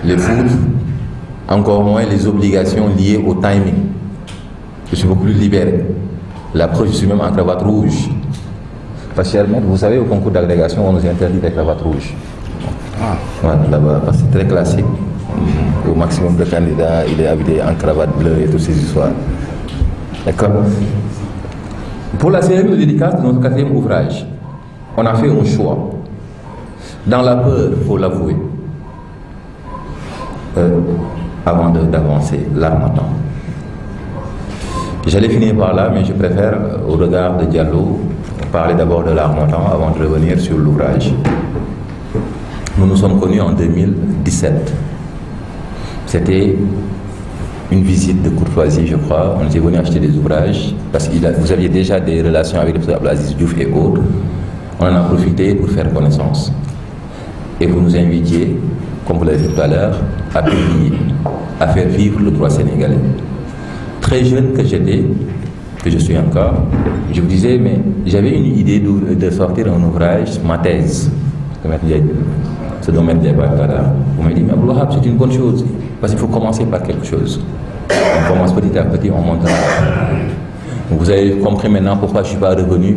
les foudres, encore moins les obligations liées au timing. Je suis beaucoup plus libéré. La preuve, je suis même en cravate rouge. Parce que, vous savez, au concours d'agrégation, on nous interdit les cravates rouges. Voilà, là-bas, parce que c'est très classique. Au maximum de candidats, il est habillé en cravate bleue et toutes ces histoires. D'accord. Pour la cérémonie de dédicace de notre 4e ouvrage, on a fait un choix. Dans la peur, il faut l'avouer, avant d'avancer, l'armatan. J'allais finir par là, mais je préfère, au regard de Diallo, parler d'abord de l'armatan avant de revenir sur l'ouvrage. Nous nous sommes connus en 2017. C'était une visite de courtoisie, je crois. On était venu acheter des ouvrages, parce que vous aviez déjà des relations avec le professeur Abdelaziz Diouf et autres. On en a profité pour faire connaissance. Et vous nous invitiez, comme vous l'avez dit tout à l'heure, à publier, à faire vivre le droit sénégalais. Très jeune que j'étais, que je suis encore, je vous disais, mais j'avais une idée de sortir un ouvrage, ma thèse, ce dont M. Diaye parlait tout à l'heure. Vous m'avez dit, mais Abdou Wahab, c'est une bonne chose, parce qu'il faut commencer par quelque chose. On commence petit à petit, on montera. Vous avez compris maintenant pourquoi je ne suis pas revenu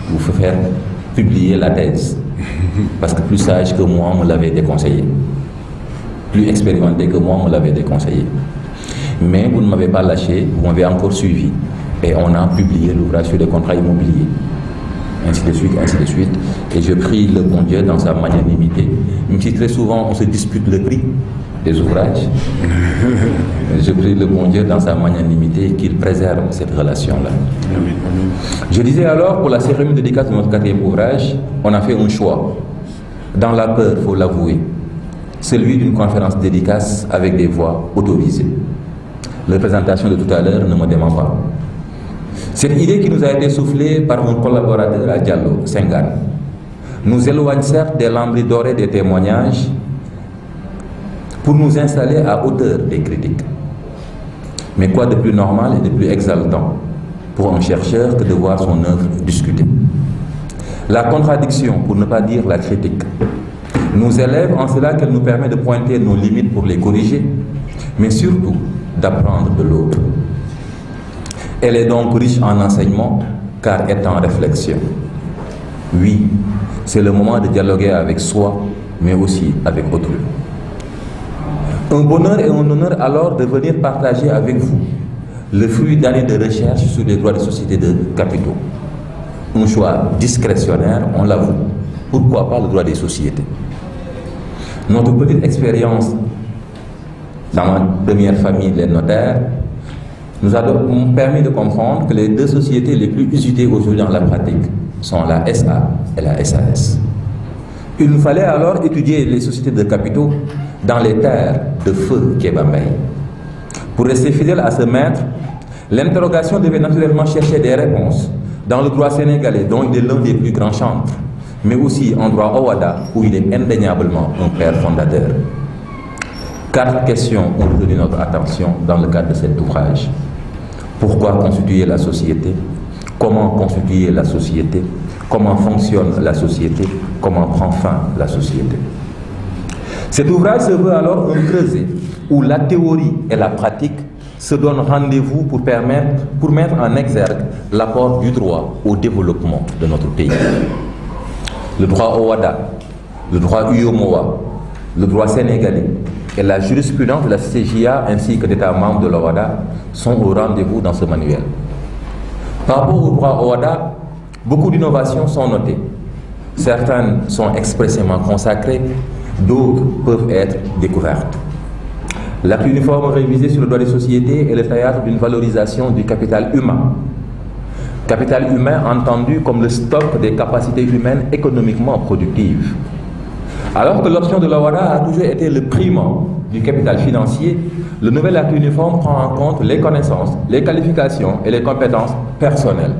vous faire publier la thèse. Parce que plus sage que moi, on me l'avait déconseillé. Plus expérimenté que moi, on me l'avait déconseillé. Mais vous ne m'avez pas lâché, vous m'avez encore suivi. Et on a publié l'ouvrage sur les contrats immobiliers. Ainsi de suite, ainsi de suite. Et je prie le bon Dieu dans sa magnanimité. Même si très souvent on se dispute le prix des ouvrages, je prie le bon Dieu dans sa magnanimité qu'il préserve cette relation-là. Je disais alors, pour la cérémonie de dédicace de notre 4e ouvrage, on a fait un choix. Dans la peur, il faut l'avouer, celui d'une conférence dédicace avec des voix autorisées. La présentation de tout à l'heure ne me dément pas. Cette idée qui nous a été soufflée par un collaborateur à Diallo, Senghane, nous éloigne certes des lambris dorés des témoignages pour nous installer à hauteur des critiques. Mais quoi de plus normal et de plus exaltant pour un chercheur que de voir son œuvre discutée? La contradiction, pour ne pas dire la critique, nous élève en cela qu'elle nous permet de pointer nos limites pour les corriger, mais surtout d'apprendre de l'autre. Elle est donc riche en enseignements, car est en réflexion. Oui, c'est le moment de dialoguer avec soi, mais aussi avec autrui. Un bonheur et un honneur alors de venir partager avec vous le fruit d'années de recherche sur les droits des sociétés de capitaux. Un choix discrétionnaire, on l'avoue. Pourquoi pas le droit des sociétés? Notre petite expérience dans ma première famille, les notaires, nous a permis de comprendre que les deux sociétés les plus usitées aujourd'hui dans la pratique sont la SA et la SAS. Il nous fallait alors étudier les sociétés de capitaux dans les terres de feu Kéba Mbaye. Pour rester fidèle à ce maître, l'interrogation devait naturellement chercher des réponses dans le droit sénégalais, dont il est l'un des plus grands chantres, mais aussi en droit Owada, où il est indéniablement un père fondateur. 4 questions ont retenu notre attention dans le cadre de cet ouvrage. Pourquoi constituer la société? Comment constituer la société? Comment fonctionne la société? Comment prend fin la société? Cet ouvrage se veut alors un creuset où la théorie et la pratique se donnent rendez-vous pour mettre en exergue l'apport du droit au développement de notre pays. Le droit Owada, le droit UOMOA, le droit sénégalais et la jurisprudence de la CJA ainsi que d'États membres de l'Owada sont au rendez-vous dans ce manuel. Par rapport au droit Owada, beaucoup d'innovations sont notées. Certaines sont expressément consacrées, d'autres peuvent être découvertes. L'acte uniforme révisé sur le droit des sociétés est le théâtre d'une valorisation du capital humain. Capital humain entendu comme le stock des capacités humaines économiquement productives. Alors que l'option de l'Owada a toujours été le primant du capital financier, le nouvel acte uniforme prend en compte les connaissances, les qualifications et les compétences personnelles.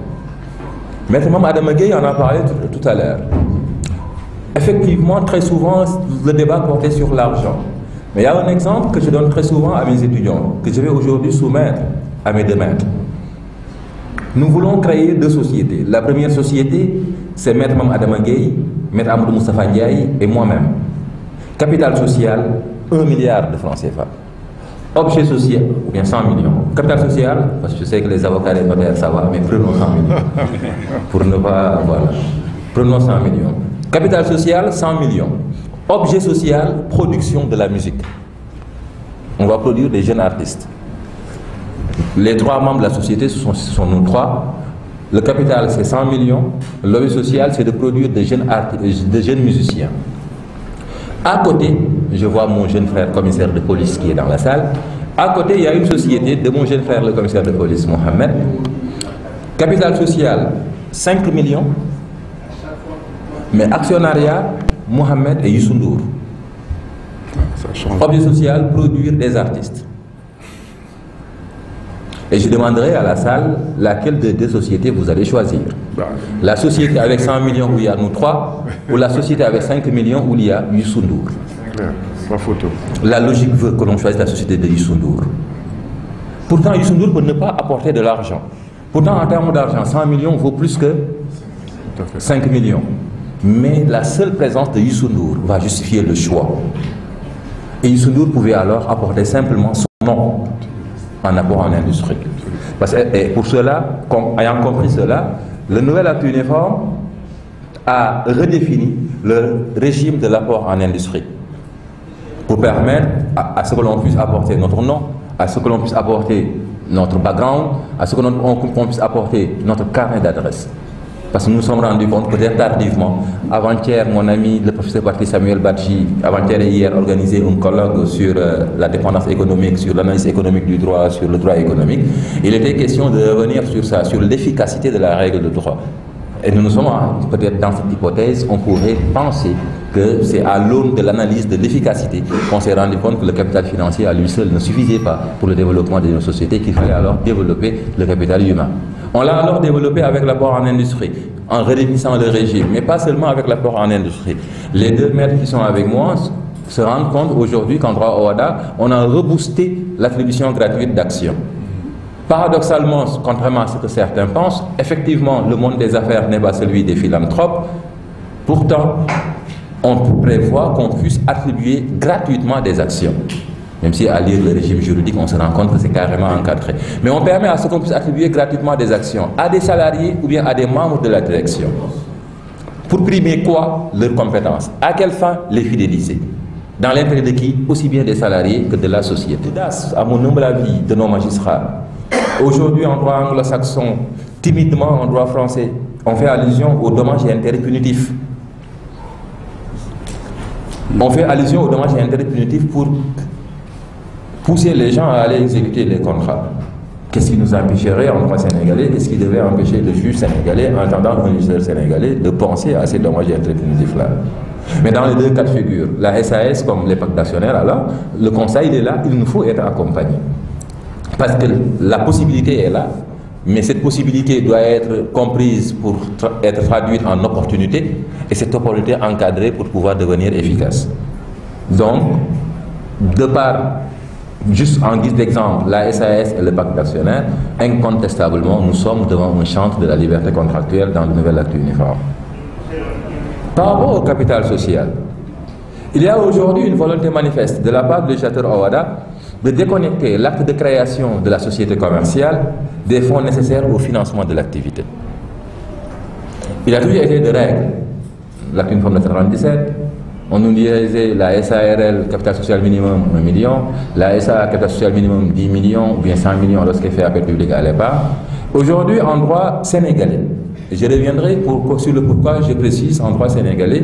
Maître Mame Adama Gueye en a parlé tout à l'heure. Effectivement, très souvent, le débat portait sur l'argent. Mais il y a un exemple que je donne très souvent à mes étudiants, que je vais aujourd'hui soumettre à mes deux maîtres. Nous voulons créer 2 sociétés. La première société, c'est Maître Mame Adama Gueye, Maître Amadou Moustapha Ndiaye et moi-même. Capital social, 1 milliard de francs CFA. Objet social, ou bien 100 millions. Capital social, parce que je sais que les avocats et les notaires, ça va, mais prenons 100 millions. Pour ne pas, voilà. Prenons 100 millions. Capital social, 100 millions. Objet social, production de la musique. On va produire des jeunes artistes. Les 3 membres de la société, ce sont nous 3. Le capital, c'est 100 millions. L'objet social, c'est de produire des jeunes musiciens. À côté, je vois mon jeune frère commissaire de police qui est dans la salle. À côté, il y a une société de mon jeune frère, le commissaire de police, Mohamed. Capital social, 5 millions. Mais actionnariat, Mohamed et Youssou Ndour. Objet social, produire des artistes. Et je demanderai à la salle laquelle des 2 sociétés vous allez choisir. La société avec 100 millions où il y a nous 3, ou la société avec 5 millions où il y a Youssou Ndour. Pas photo. La logique veut que l'on choisisse la société de Youssou Ndour. Pourtant, Youssou Ndour peut ne pas apporter de l'argent. Pourtant, en termes d'argent, 100 millions vaut plus que 5 millions. Mais la seule présence de Youssou Ndour va justifier le choix. Et Youssou Ndour pouvait alors apporter simplement son nom en apport en industrie. Et pour cela, ayant compris cela, le nouvel acte uniforme a redéfini le régime de l'apport en industrie pour permettre à ce que l'on puisse apporter notre nom, à ce que l'on puisse apporter notre background, à ce que l'on puisse apporter notre carnet d'adresse. Parce que nous nous sommes rendus compte, peut-être tardivement, avant-hier, mon ami, le professeur Patrice Samuel Badji, avant-hier et hier, organisé un colloque sur la dépendance économique, sur l'analyse économique du droit, sur le droit économique. Il était question de revenir sur ça, sur l'efficacité de la règle de droit. Et nous sommes peut-être dans cette hypothèse, on pourrait penser que c'est à l'aune de l'analyse de l'efficacité qu'on s'est rendu compte que le capital financier à lui seul ne suffisait pas pour le développement de nos sociétés, qu'il fallait alors développer le capital humain. On l'a alors développé avec l'apport en industrie, en redéfinissant le régime, mais pas seulement avec l'apport en industrie. Les 2 maîtres qui sont avec moi se rendent compte aujourd'hui qu'en droit Owada, on a reboosté l'attribution gratuite d'actions. Paradoxalement, contrairement à ce que certains pensent, effectivement, le monde des affaires n'est pas celui des philanthropes. Pourtant, on prévoit qu'on puisse attribuer gratuitement des actions. Même si à lire le régime juridique, on se rend compte que c'est carrément encadré. Mais on permet à ce qu'on puisse attribuer gratuitement des actions à des salariés ou bien à des membres de la direction. Pour primer quoi? Leurs compétences. À quelle fin? Les fidéliser. Dans l'intérêt de qui? Aussi bien des salariés que de la société. À mon humble avis, de nos magistrats, aujourd'hui en droit anglo-saxon, timidement en droit français, on fait allusion aux dommages et intérêts punitifs. On fait allusion aux dommages et intérêts punitifs pour pousser les gens à aller exécuter les contrats. Qu'est-ce qui nous empêcherait en droit sénégalais? Qu'est-ce qui devait empêcher le juge sénégalais, en entendant un législateur sénégalais, de penser à ces dommages et intérêts punitifs-là? Mais dans les deux cas de figure, la SAS comme les pactes d'actionnaires, alors, le conseil il est là, il nous faut être accompagné. Parce que la possibilité est là, mais cette possibilité doit être comprise pour être traduite en opportunité, et cette opportunité encadrée pour pouvoir devenir efficace. Donc, de par, juste en guise d'exemple, la SAS et le pacte d'actionnaires, incontestablement, nous sommes devant un chantre de la liberté contractuelle dans le nouvel acte uniforme. Par rapport au capital social, il y a aujourd'hui une volonté manifeste de la part du législateur Awada de déconnecter l'acte de création de la société commerciale des fonds nécessaires au financement de l'activité. Il a toujours été de règle, l'acte uniforme de 1997, on nous disait la SARL, capital social minimum 1 million, la SA, capital social minimum 10 millions ou bien 100 millions lorsqu'elle fait appel public à l'EPA. Aujourd'hui, en droit sénégalais, je reviendrai sur le pourquoi je précise en droit sénégalais.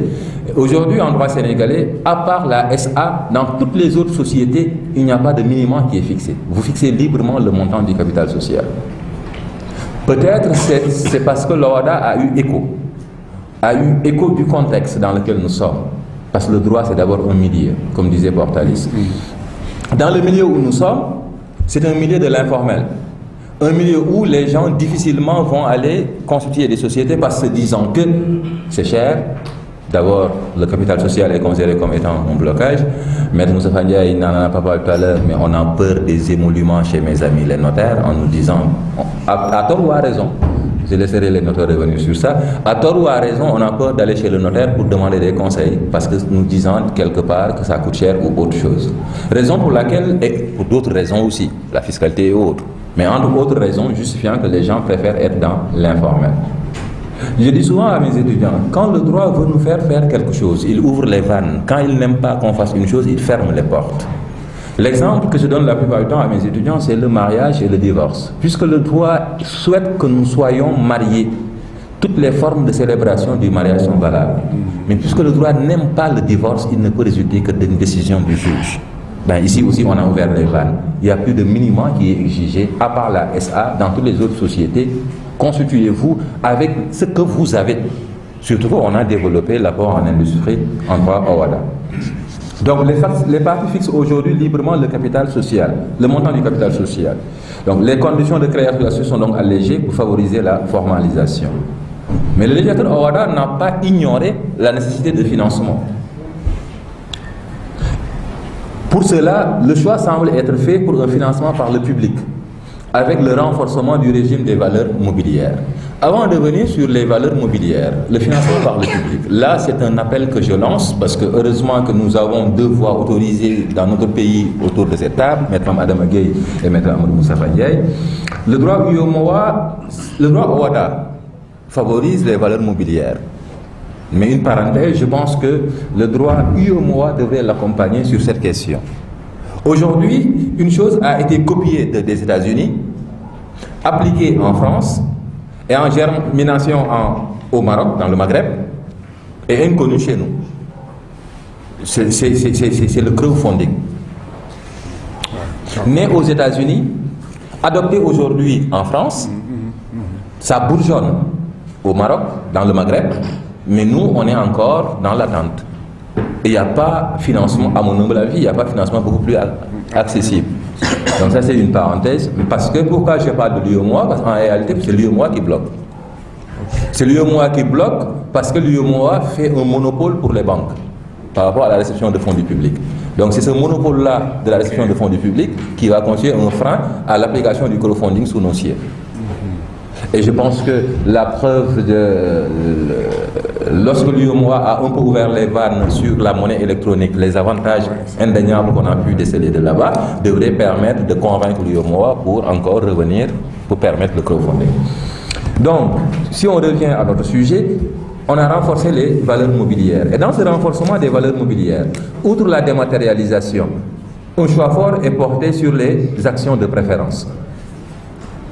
Aujourd'hui, en droit sénégalais, à part la SA, dans toutes les autres sociétés, il n'y a pas de minimum qui est fixé. Vous fixez librement le montant du capital social. Peut-être c'est parce que l'OADA a eu écho du contexte dans lequel nous sommes. Parce que le droit, c'est d'abord un milieu, comme disait Portalis. Dans le milieu où nous sommes, c'est un milieu de l'informel. Un milieu où les gens difficilement vont aller constituer des sociétés parce que disant que c'est cher. D'abord, le capital social est considéré comme étant un blocage. Maître Moussa Fandia, il n'en a pas parlé tout à l'heure, mais on a peur des émoluments chez mes amis les notaires en nous disant, à tort ou à raison, je laisserai les notaires revenir sur ça, à tort ou à raison, on a peur d'aller chez le notaire pour demander des conseils parce que nous disons quelque part que ça coûte cher ou autre chose. Raison pour laquelle, et pour d'autres raisons aussi, la fiscalité et autres, mais entre autres raisons justifiant que les gens préfèrent être dans l'informel. Je dis souvent à mes étudiants, quand le droit veut nous faire quelque chose, il ouvre les vannes. Quand il n'aime pas qu'on fasse une chose, il ferme les portes. L'exemple que je donne la plupart du temps à mes étudiants, c'est le mariage et le divorce. Puisque le droit souhaite que nous soyons mariés, toutes les formes de célébration du mariage sont valables. Mais puisque le droit n'aime pas le divorce, il ne peut résulter que d'une décision du juge. Ben, ici aussi, on a ouvert les vannes. Il n'y a plus de minimum qui est exigé, à part la SA, dans toutes les autres sociétés. Constituez-vous avec ce que vous avez. Surtout qu'on a développé l'apport en industrie en droit Awada. Donc les partis fixent aujourd'hui librement le capital social, le montant du capital social. Donc les conditions de création de la société sont donc allégées pour favoriser la formalisation. Mais le législateur Awada n'a pas ignoré la nécessité de financement. Pour cela, le choix semble être fait pour un financement par le public, avec le renforcement du régime des valeurs mobilières. Avant de venir sur les valeurs mobilières, le financement par le public, là c'est un appel que je lance parce que heureusement que nous avons deux voix autorisées dans notre pays autour de cette table, Maître Adam Gueye et Maître Amadou Moussa Fandiaye. Le droit Awada favorise les valeurs mobilières. Mais une parenthèse, je pense que le droit UEMOA devrait l'accompagner sur cette question. Aujourd'hui, une chose a été copiée des États-Unis, appliquée en France et en germination au Maroc, dans le Maghreb, et inconnue chez nous. C'est le crowdfunding. Né aux États-Unis, adopté aujourd'hui en France, ça bourgeonne au Maroc, dans le Maghreb, mais nous, on est encore dans l'attente. Et il n'y a pas financement, à mon humble avis, il n'y a pas financement beaucoup plus accessible. Donc ça, c'est une parenthèse. Parce que pourquoi je parle de l'UEMOA? Parce qu'en réalité, c'est l'UEMOA qui bloque. C'est l'UEMOA qui bloque parce que l'UEMOA fait un monopole pour les banques par rapport à la réception de fonds du public. Donc c'est ce monopole-là de la réception de fonds du public qui va constituer un frein à l'application du crowdfunding sous nos sièges. Et je pense que la preuve lorsque l'UEMOA a un peu ouvert les vannes sur la monnaie électronique, les avantages indéniables qu'on a pu déceler de là-bas devraient permettre de convaincre l'UEMOA pour encore revenir, pour permettre le crowdfunding. Donc, si on revient à notre sujet, on a renforcé les valeurs mobilières. Et dans ce renforcement des valeurs mobilières, outre la dématérialisation, un choix fort est porté sur les actions de préférence.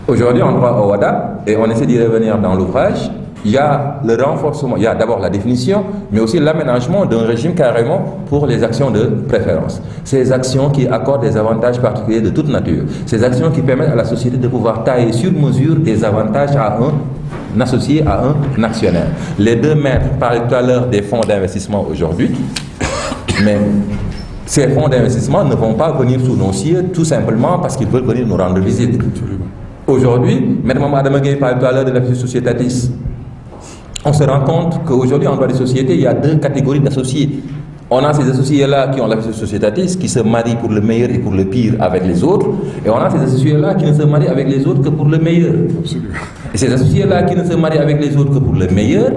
Aujourd'hui, en droit OHADA, et on essaie d'y revenir dans l'ouvrage, il y a le renforcement, il y a d'abord la définition, mais aussi l'aménagement d'un régime carrément pour les actions de préférence. Ces actions qui accordent des avantages particuliers de toute nature. Ces actions qui permettent à la société de pouvoir tailler sur mesure des avantages à un associé, à un actionnaire. Les deux maîtres parlaient tout à l'heure des fonds d'investissement aujourd'hui, mais ces fonds d'investissement ne vont pas venir sous nos cieux tout simplement parce qu'ils veulent venir nous rendre visite. Aujourd'hui, Maître Adama Gueye parlait tout à l'heure de la sociétatis. On se rend compte qu'aujourd'hui, en droit des sociétés, il y a deux catégories d'associés. On a ces associés-là qui ont la sociétatis, qui se marient pour le meilleur et pour le pire avec les autres. Et on a ces associés-là qui ne se marient avec les autres que pour le meilleur. Absolument. Et ces associés-là qui ne se marient avec les autres que pour le meilleur,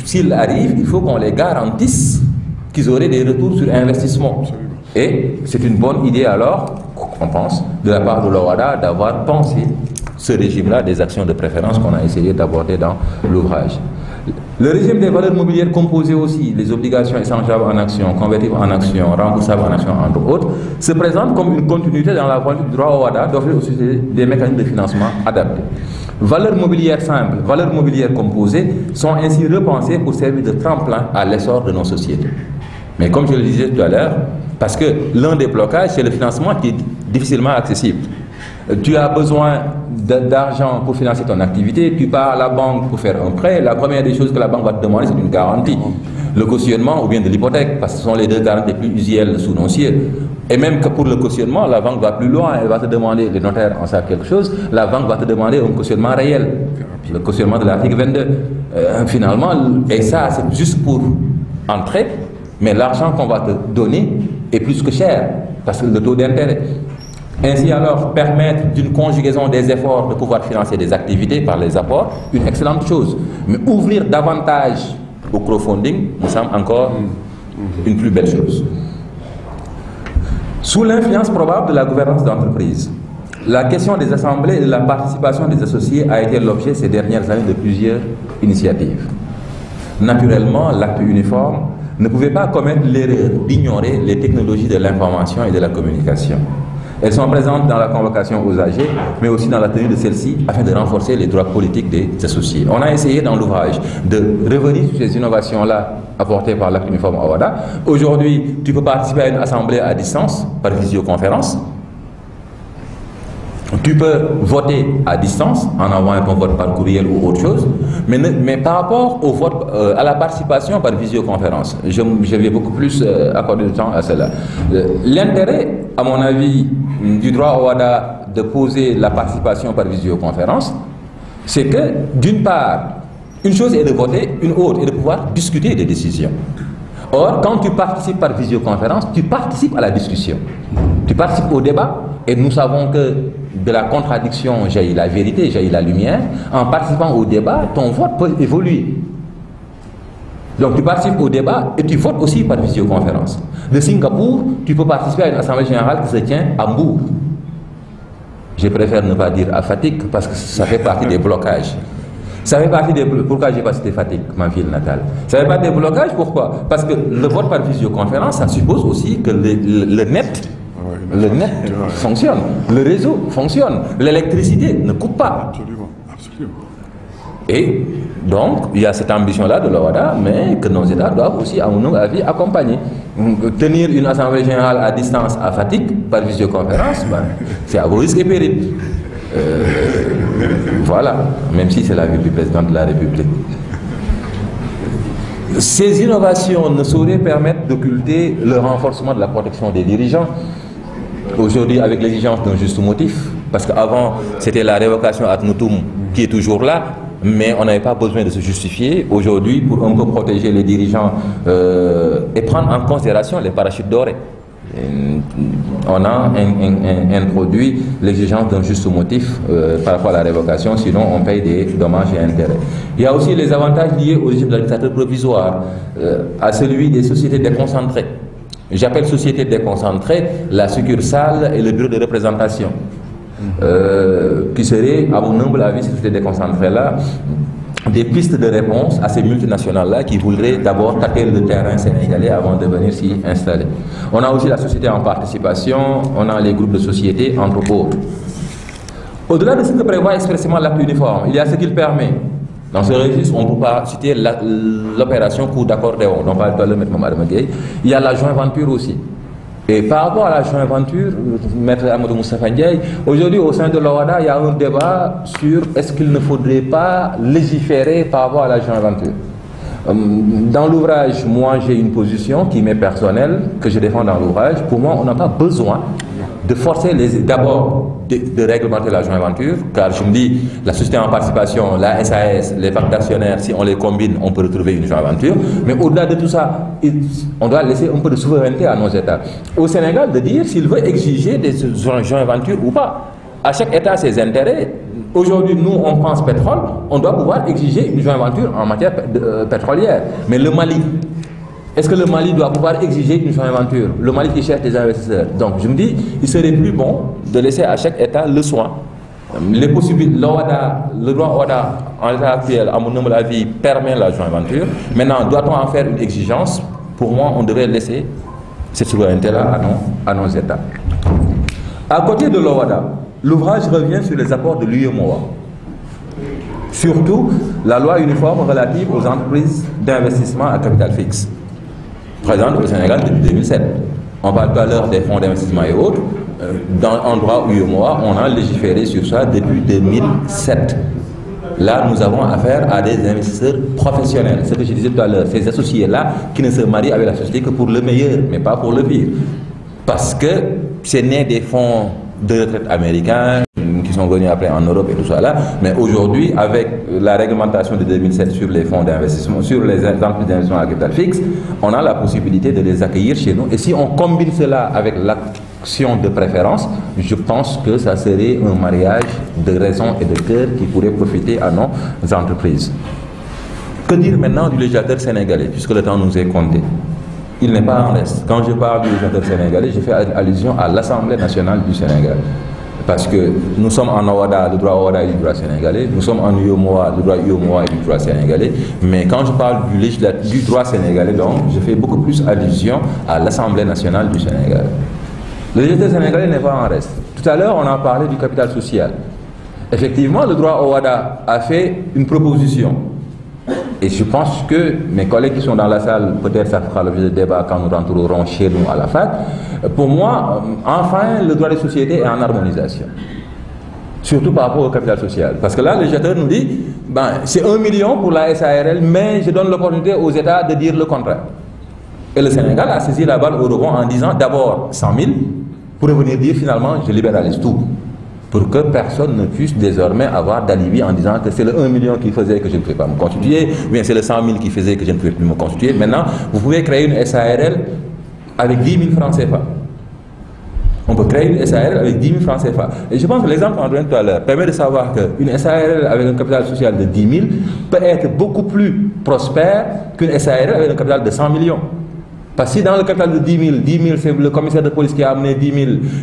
s'il arrive, il faut qu'on les garantisse qu'ils auraient des retours sur investissement. Absolument. Et c'est une bonne idée alors, on pense, de la part de l'OHADA d'avoir pensé ce régime-là des actions de préférence qu'on a essayé d'aborder dans l'ouvrage. Le régime des valeurs mobilières composé aussi, les obligations échangeables en actions, convertibles en actions, remboursables en actions, entre autres, se présente comme une continuité dans la volonté du droit OHADA d'offrir aux sociétés des mécanismes de financement adaptés. Valeurs mobilières simples, valeurs mobilières composées sont ainsi repensées pour servir de tremplin à l'essor de nos sociétés. Mais comme je le disais tout à l'heure, parce que l'un des blocages, c'est le financement qui est difficilement accessible. Tu as besoin d'argent pour financer ton activité, tu pars à la banque pour faire un prêt, la première des choses que la banque va te demander, c'est une garantie. Le cautionnement ou bien de l'hypothèque, parce que ce sont les deux garanties les plus usuelles sous nos cieux. Et même que pour le cautionnement, la banque va plus loin, elle va te demander, les notaires en savent quelque chose, la banque va te demander un cautionnement réel, le cautionnement de l'article 22. Finalement, et ça c'est juste pour entrer, mais l'argent qu'on va te donner est plus que cher, parce que le taux d'intérêt. Ainsi alors, permettre d'une conjugaison des efforts de pouvoir financer des activités par les apports, une excellente chose. Mais ouvrir davantage au crowdfunding, nous semble encore une plus belle chose. Sous l'influence probable de la gouvernance d'entreprise, la question des assemblées et de la participation des associés a été l'objet ces dernières années de plusieurs initiatives. Naturellement, l'acte uniforme ne pouvait pas commettre l'erreur d'ignorer les technologies de l'information et de la communication. Elles sont présentes dans la convocation aux AG, mais aussi dans la tenue de celle-ci, afin de renforcer les droits politiques des associés. On a essayé dans l'ouvrage de revenir sur ces innovations-là apportées par l'acte uniforme OHADA. Aujourd'hui, tu peux participer à une assemblée à distance, par visioconférence. Tu peux voter à distance, en envoyant ton vote par courriel ou autre chose, mais par rapport au vote, à la participation par visioconférence, je vais beaucoup plus accorder du temps à cela. L'intérêt, à mon avis, du droit OHADA de poser la participation par visioconférence, c'est que, d'une part, une chose est de voter, une autre est de pouvoir discuter des décisions. Or, quand tu participes par visioconférence, tu participes à la discussion. Tu participes au débat, et nous savons que de la contradiction jaillit la vérité, jaillit la lumière. En participant au débat, ton vote peut évoluer. Donc tu participes au débat et tu votes aussi par visioconférence. De Singapour, tu peux participer à une assemblée générale qui se tient à Hambourg. Je préfère ne pas dire à Fatick parce que ça fait partie des blocages. Ça fait partie des... Pourquoi j'ai pas cité Fatick, ma ville natale? Ça fait partie des blocages, pourquoi? Parce que le vote par visioconférence, ça suppose aussi que le net fonctionne, le réseau fonctionne, l'électricité ne coupe pas. Absolument, absolument. Et donc, il y a cette ambition-là de l'OHADA, mais que nos États doivent aussi, à mon avis, accompagner. Tenir une assemblée générale à distance à Fatick, par visioconférence, ben, c'est à vos risques et périls. Voilà, même si c'est la ville du président de la République. Ces innovations ne sauraient permettre d'occulter le renforcement de la protection des dirigeants. Aujourd'hui, avec l'exigence d'un juste motif, parce qu'avant, c'était la révocation ad nutum qui est toujours là, mais on n'avait pas besoin de se justifier. Aujourd'hui, pour un peu protéger les dirigeants et prendre en considération les parachutes dorés, on a introduit l'exigence d'un juste motif par rapport à la révocation, sinon on paye des dommages et intérêts. Il y a aussi les avantages liés au régime de l'administrateur provisoire, à celui des sociétés déconcentrées. J'appelle société déconcentrée la succursale et le bureau de représentation, qui serait, à mon humble avis, ces sociétés déconcentrées-là, des pistes de réponse à ces multinationales-là qui voudraient d'abord tâter le terrain sénégalais avant de venir s'y installer. On a aussi la société en participation, on a les groupes de sociétés, entre autres. Au-delà de ce que prévoit expressément l'acte uniforme, il y a ce qu'il permet. Dans ce registre, on ne peut pas citer l'opération coup d'accordéon dont parle tout à l'heure M. Madame Gueye. Il y a la joint-venture aussi. Et par rapport à la joint-venture, Maître Amadou Moustapha Ndiaye, aujourd'hui au sein de l'OHADA, il y a un débat sur est-ce qu'il ne faudrait pas légiférer par rapport à la joint-venture. Dans l'ouvrage, moi j'ai une position qui m'est personnelle, que je défends dans l'ouvrage. Pour moi, on n'a pas besoin de forcer d'abord de réglementer la joint-venture, car je me dis, la société en participation, la SAS, les pactes d'actionnaires, si on les combine, on peut retrouver une joint-venture. Mais au-delà de tout ça, on doit laisser un peu de souveraineté à nos États. Au Sénégal, de dire s'il veut exiger des joint-ventures ou pas. À chaque État, ses intérêts. Aujourd'hui, nous, on pense pétrole, on doit pouvoir exiger une joint-venture en matière pétrolière. Mais le Mali, est-ce que le Mali doit pouvoir exiger une joint-venture? Le Mali qui cherche des investisseurs. Donc, je me dis, il serait plus bon de laisser à chaque État le soin. Les possibilités, le droit OHADA, en l'état actuel, à mon humble avis, permet la joint-venture. Maintenant, doit-on en faire une exigence? Pour moi, on devrait laisser cette souveraineté-là à nos États. À côté de l'OHADA, l'ouvrage revient sur les apports de l'UEMOA. Surtout, la loi uniforme relative aux entreprises d'investissement à capital fixe, présente au Sénégal depuis 2007. On parle tout à l'heure des fonds d'investissement et autres. En droit UEMOA, on a légiféré sur ça depuis 2007. Là, nous avons affaire à des investisseurs professionnels. Ce que je disais tout à l'heure, ces associés-là qui ne se marient avec la société que pour le meilleur, mais pas pour le pire. Parce que c'est né des fonds de retraite américains qui sont venus après en Europe et tout ça là, mais aujourd'hui avec la réglementation de 2007 sur les fonds d'investissement, sur les entreprises d'investissement à capital fixe, on a la possibilité de les accueillir chez nous. Et si on combine cela avec l'action de préférence, je pense que ça serait un mariage de raison et de cœur qui pourrait profiter à nos entreprises. Que dire maintenant du législateur sénégalais, puisque le temps nous est compté? Il n'est pas en reste. Quand je parle du législateur sénégalais, je fais allusion à l'Assemblée nationale du Sénégal. Parce que nous sommes en OHADA, le droit OHADA et du droit sénégalais, nous sommes en UEMOA, le droit UEMOA et du droit sénégalais, mais quand je parle du droit sénégalais, donc, je fais beaucoup plus allusion à l'Assemblée nationale du Sénégal. Le législateur sénégalais n'est pas en reste. Tout à l'heure, on a parlé du capital social. Effectivement, le droit OHADA a fait une proposition. Et je pense que mes collègues qui sont dans la salle, peut-être ça fera l'objet de débat quand nous rentrerons chez nous à la fac. Pour moi, enfin, le droit des sociétés est en harmonisation. Surtout par rapport au capital social. Parce que là, le législateur nous dit, ben, c'est 1 million pour la SARL, mais je donne l'opportunité aux États de dire le contraire. Et le Sénégal a saisi la balle au rebond en disant d'abord 100 000, pour revenir dire finalement, je libéralise tout. Pour que personne ne puisse désormais avoir d'alibi en disant que c'est le 1 million qui faisait que je ne pouvais pas me constituer, ou bien c'est le 100 000 qui faisait que je ne pouvais plus me constituer. Maintenant, vous pouvez créer une SARL avec 10 000 francs CFA. On peut créer une SARL avec 10 000 francs CFA. Et je pense que l'exemple qu'on donne tout à l'heure permet de savoir qu'une SARL avec un capital social de 10 000 peut être beaucoup plus prospère qu'une SARL avec un capital de 100 millions. Parce que si dans le capital de 10 000, c'est le commissaire de police qui a amené 10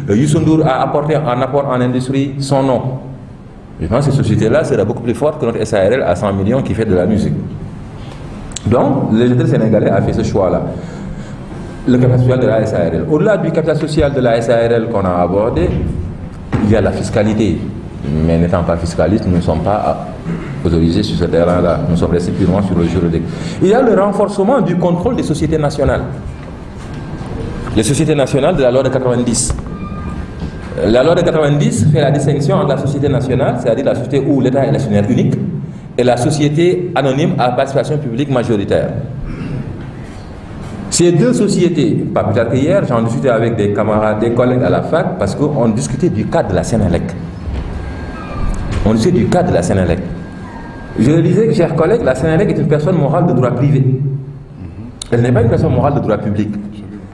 000, Youssou Ndour a apporté un apport en industrie son nom. Je pense que cette société-là sera beaucoup plus forte que notre SARL à 100 millions qui fait de la musique. Donc, le législateur sénégalais a fait ce choix-là. Le capital social de la SARL. Au-delà du capital social de la SARL qu'on a abordé, il y a la fiscalité. Mais n'étant pas fiscaliste, nous ne sommes pas autorisés sur ce terrain-là. Nous sommes restés purement sur le juridique. Il y a le renforcement du contrôle des sociétés nationales. Les sociétés nationales de la loi de 90. La loi de 90 fait la distinction entre la société nationale, c'est-à-dire la société où l'État est l'actionnaire unique, et la société anonyme à participation publique majoritaire. Ces deux sociétés, pas plus tard qu'hier, j'en discutais avec des camarades, des collègues à la fac, parce qu'on discutait du cas de la Sénélec. On discutait du cas de la Sénélec. Je le disais, chers collègues, la Sénélec est une personne morale de droit privé. Elle n'est pas une personne morale de droit public.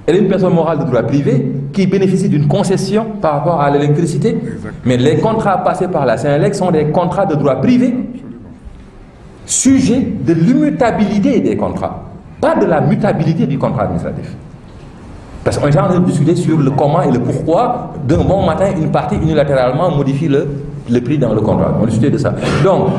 Elle est une personne morale de droit privé qui bénéficie d'une concession par rapport à l'électricité. Mais les contrats passés par la Sénélec sont des contrats de droit privé, sujets de l'immutabilité des contrats, pas de la mutabilité du contrat administratif. Parce qu'on est en train de discuter sur le comment et le pourquoi d'un bon matin, une partie unilatéralement modifie le prix dans le contrat. On discutait de ça. Donc,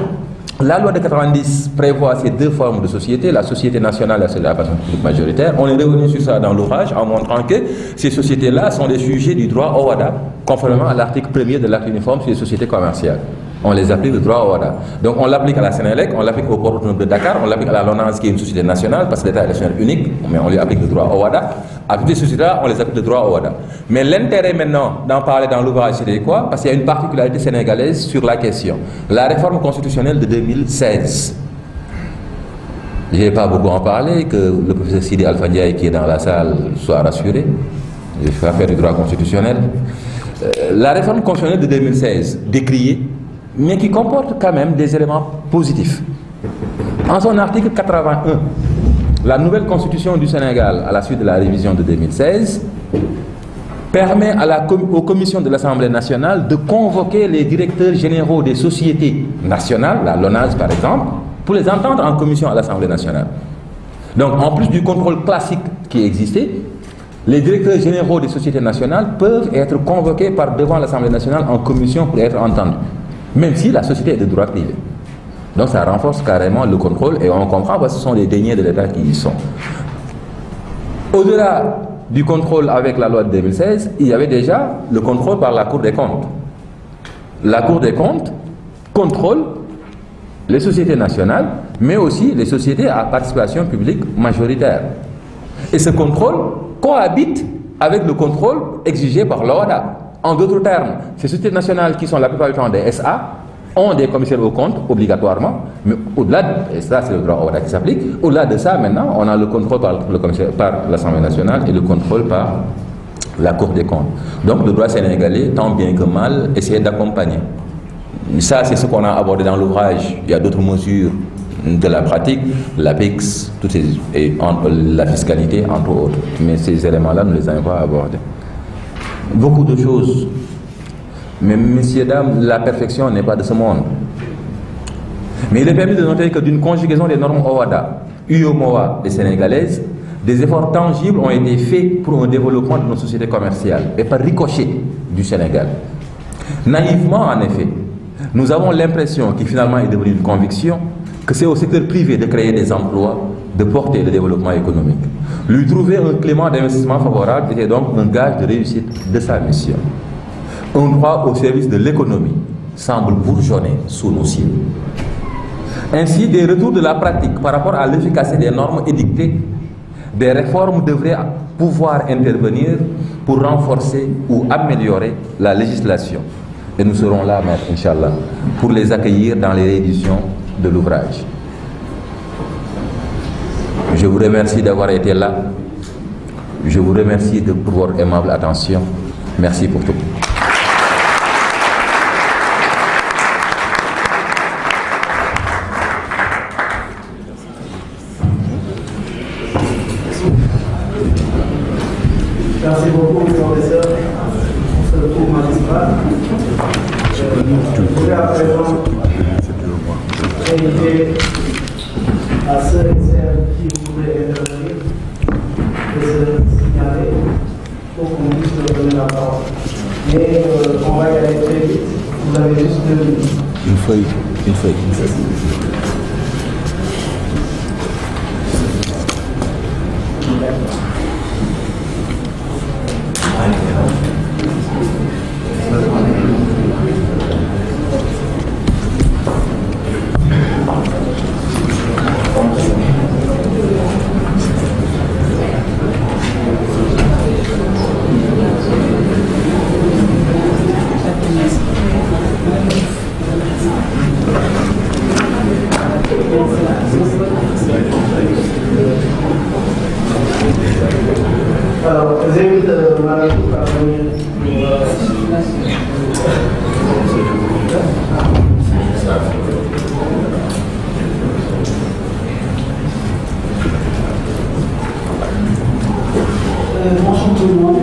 La loi de 90 prévoit ces deux formes de société, la société nationale et la personne publique majoritaire. On est revenu sur ça dans l'ouvrage en montrant que ces sociétés-là sont les sujets du droit au WADA, conformément à l'article 1er de l'acte uniforme sur les sociétés commerciales. On les applique le droit au WADA. Donc on l'applique à la Sénélec, on l'applique au port autonome de Dakar, on l'applique à la LONASE qui est une société nationale parce que l'État est national unique, mais on lui applique le droit au WADA. À toutes les sociétés-là, on les applique le droit au WADA. Mais l'intérêt maintenant d'en parler dans l'ouvrage, c'est quoi? Parce qu'il y a une particularité sénégalaise sur la question. La réforme constitutionnelle de 2016. Je n'ai pas beaucoup en parler, que le professeur Sidi Alpha Ndiaye qui est dans la salle soit rassuré. Je vais faire du droit constitutionnel. La réforme constitutionnelle de 2016, décriée, mais qui comporte quand même des éléments positifs. En son article 81, la nouvelle constitution du Sénégal, à la suite de la révision de 2016, permet aux commissions de l'Assemblée nationale de convoquer les directeurs généraux des sociétés nationales, la LONASE par exemple, pour les entendre en commission à l'Assemblée nationale. Donc en plus du contrôle classique qui existait, les directeurs généraux des sociétés nationales peuvent être convoqués devant l'Assemblée nationale en commission pour être entendus, même si la société est de droit privé. Donc ça renforce carrément le contrôle et on comprend que ce sont les deniers de l'État qui y sont. Au-delà du contrôle avec la loi de 2016, il y avait déjà le contrôle par la Cour des comptes. La Cour des comptes contrôle les sociétés nationales, mais aussi les sociétés à participation publique majoritaire. Et ce contrôle cohabite avec le contrôle exigé par l'OHADA. En d'autres termes, ces sociétés nationales qui sont la plupart du temps des SA ont des commissaires aux comptes obligatoirement, mais au-delà, et ça c'est le droit OHADA qui s'applique, au-delà de ça maintenant, on a le contrôle par l'Assemblée nationale et le contrôle par la Cour des comptes. Donc le droit sénégalais, tant bien que mal, essaie d'accompagner. Ça c'est ce qu'on a abordé dans l'ouvrage. Il y a d'autres mesures de la pratique, l'APEX, et la fiscalité entre autres. Mais ces éléments-là, nous ne les avons pas abordés. Beaucoup de choses. Mais messieurs, dames, la perfection n'est pas de ce monde. Mais il est permis de noter que d'une conjugaison des normes OHADA, UOMOA et sénégalaises, des efforts tangibles ont été faits pour un développement de nos sociétés commerciales et par ricochet du Sénégal. Naïvement, en effet, nous avons l'impression, qui finalement est devenue une conviction, que c'est au secteur privé de créer des emplois, de porter le développement économique. Lui trouver un climat d'investissement favorable était donc un gage de réussite de sa mission. Un droit au service de l'économie semble bourgeonner sous nos cieux. Ainsi, des retours de la pratique par rapport à l'efficacité des normes édictées, des réformes devraient pouvoir intervenir pour renforcer ou améliorer la législation. Et nous serons là, maître, Inch'Allah, pour les accueillir dans les rééditions de l'ouvrage. Je vous remercie d'avoir été là. Je vous remercie pour votre aimable attention. Merci pour tout. Merci beaucoup, professeur, pour ce cours magistral. Je voulais à présent inviter à ceux et celles qui voudraient intervenir de se signaler pour qu'on puisse leur donner la parole. Mais on va y aller très vite. Vous avez juste 2 minutes. Une feuille. Alors, j'invite Madame à venir. Bonjour tout le monde.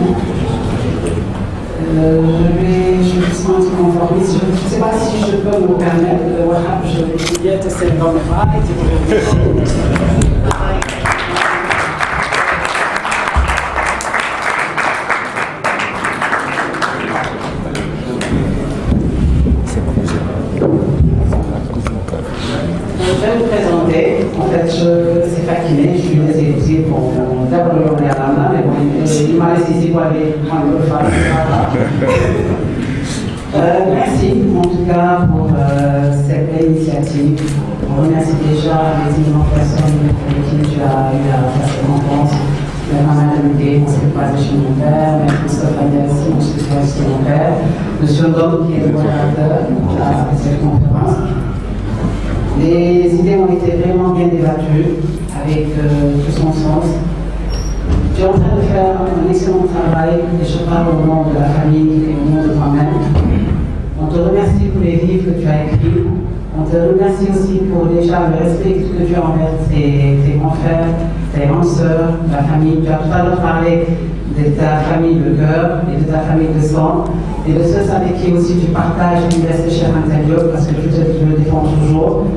Je vais doucement être conformiste. Je ne sais pas si je peux me permettre. Je vais bien tester dans mes bras et c'est faquiné, je suis désolé aussi pour d'abord le Yalana, mais bon, il m'a laissé ici pour aller prendre le phare. Merci en tout cas pour cette belle initiative. On remercie déjà les immenses personnes avec qui tu as eu la rencontre. Madame Gué, mon secrétaire chez mon père, M. Christophe Agnassi, mon secrétaire chez mon père, M. Dom, qui est le modérateur de cette conférence. Les idées ont été vraiment bien débattues, avec tout son sens. Tu es en train de faire un excellent travail, et je parle au nom de la famille et au nom de moi-même. On te remercie pour les livres que tu as écrits. On te remercie aussi pour déjà le respect que tu as envers tes grands frères, tes grandes sœurs, la famille. Tu as tout à l'heure parlé de ta famille de cœur et de ta famille de sang, et de ceux avec qui aussi tu partages l'université Cheikh Anta Diop, parce que je le défends toujours.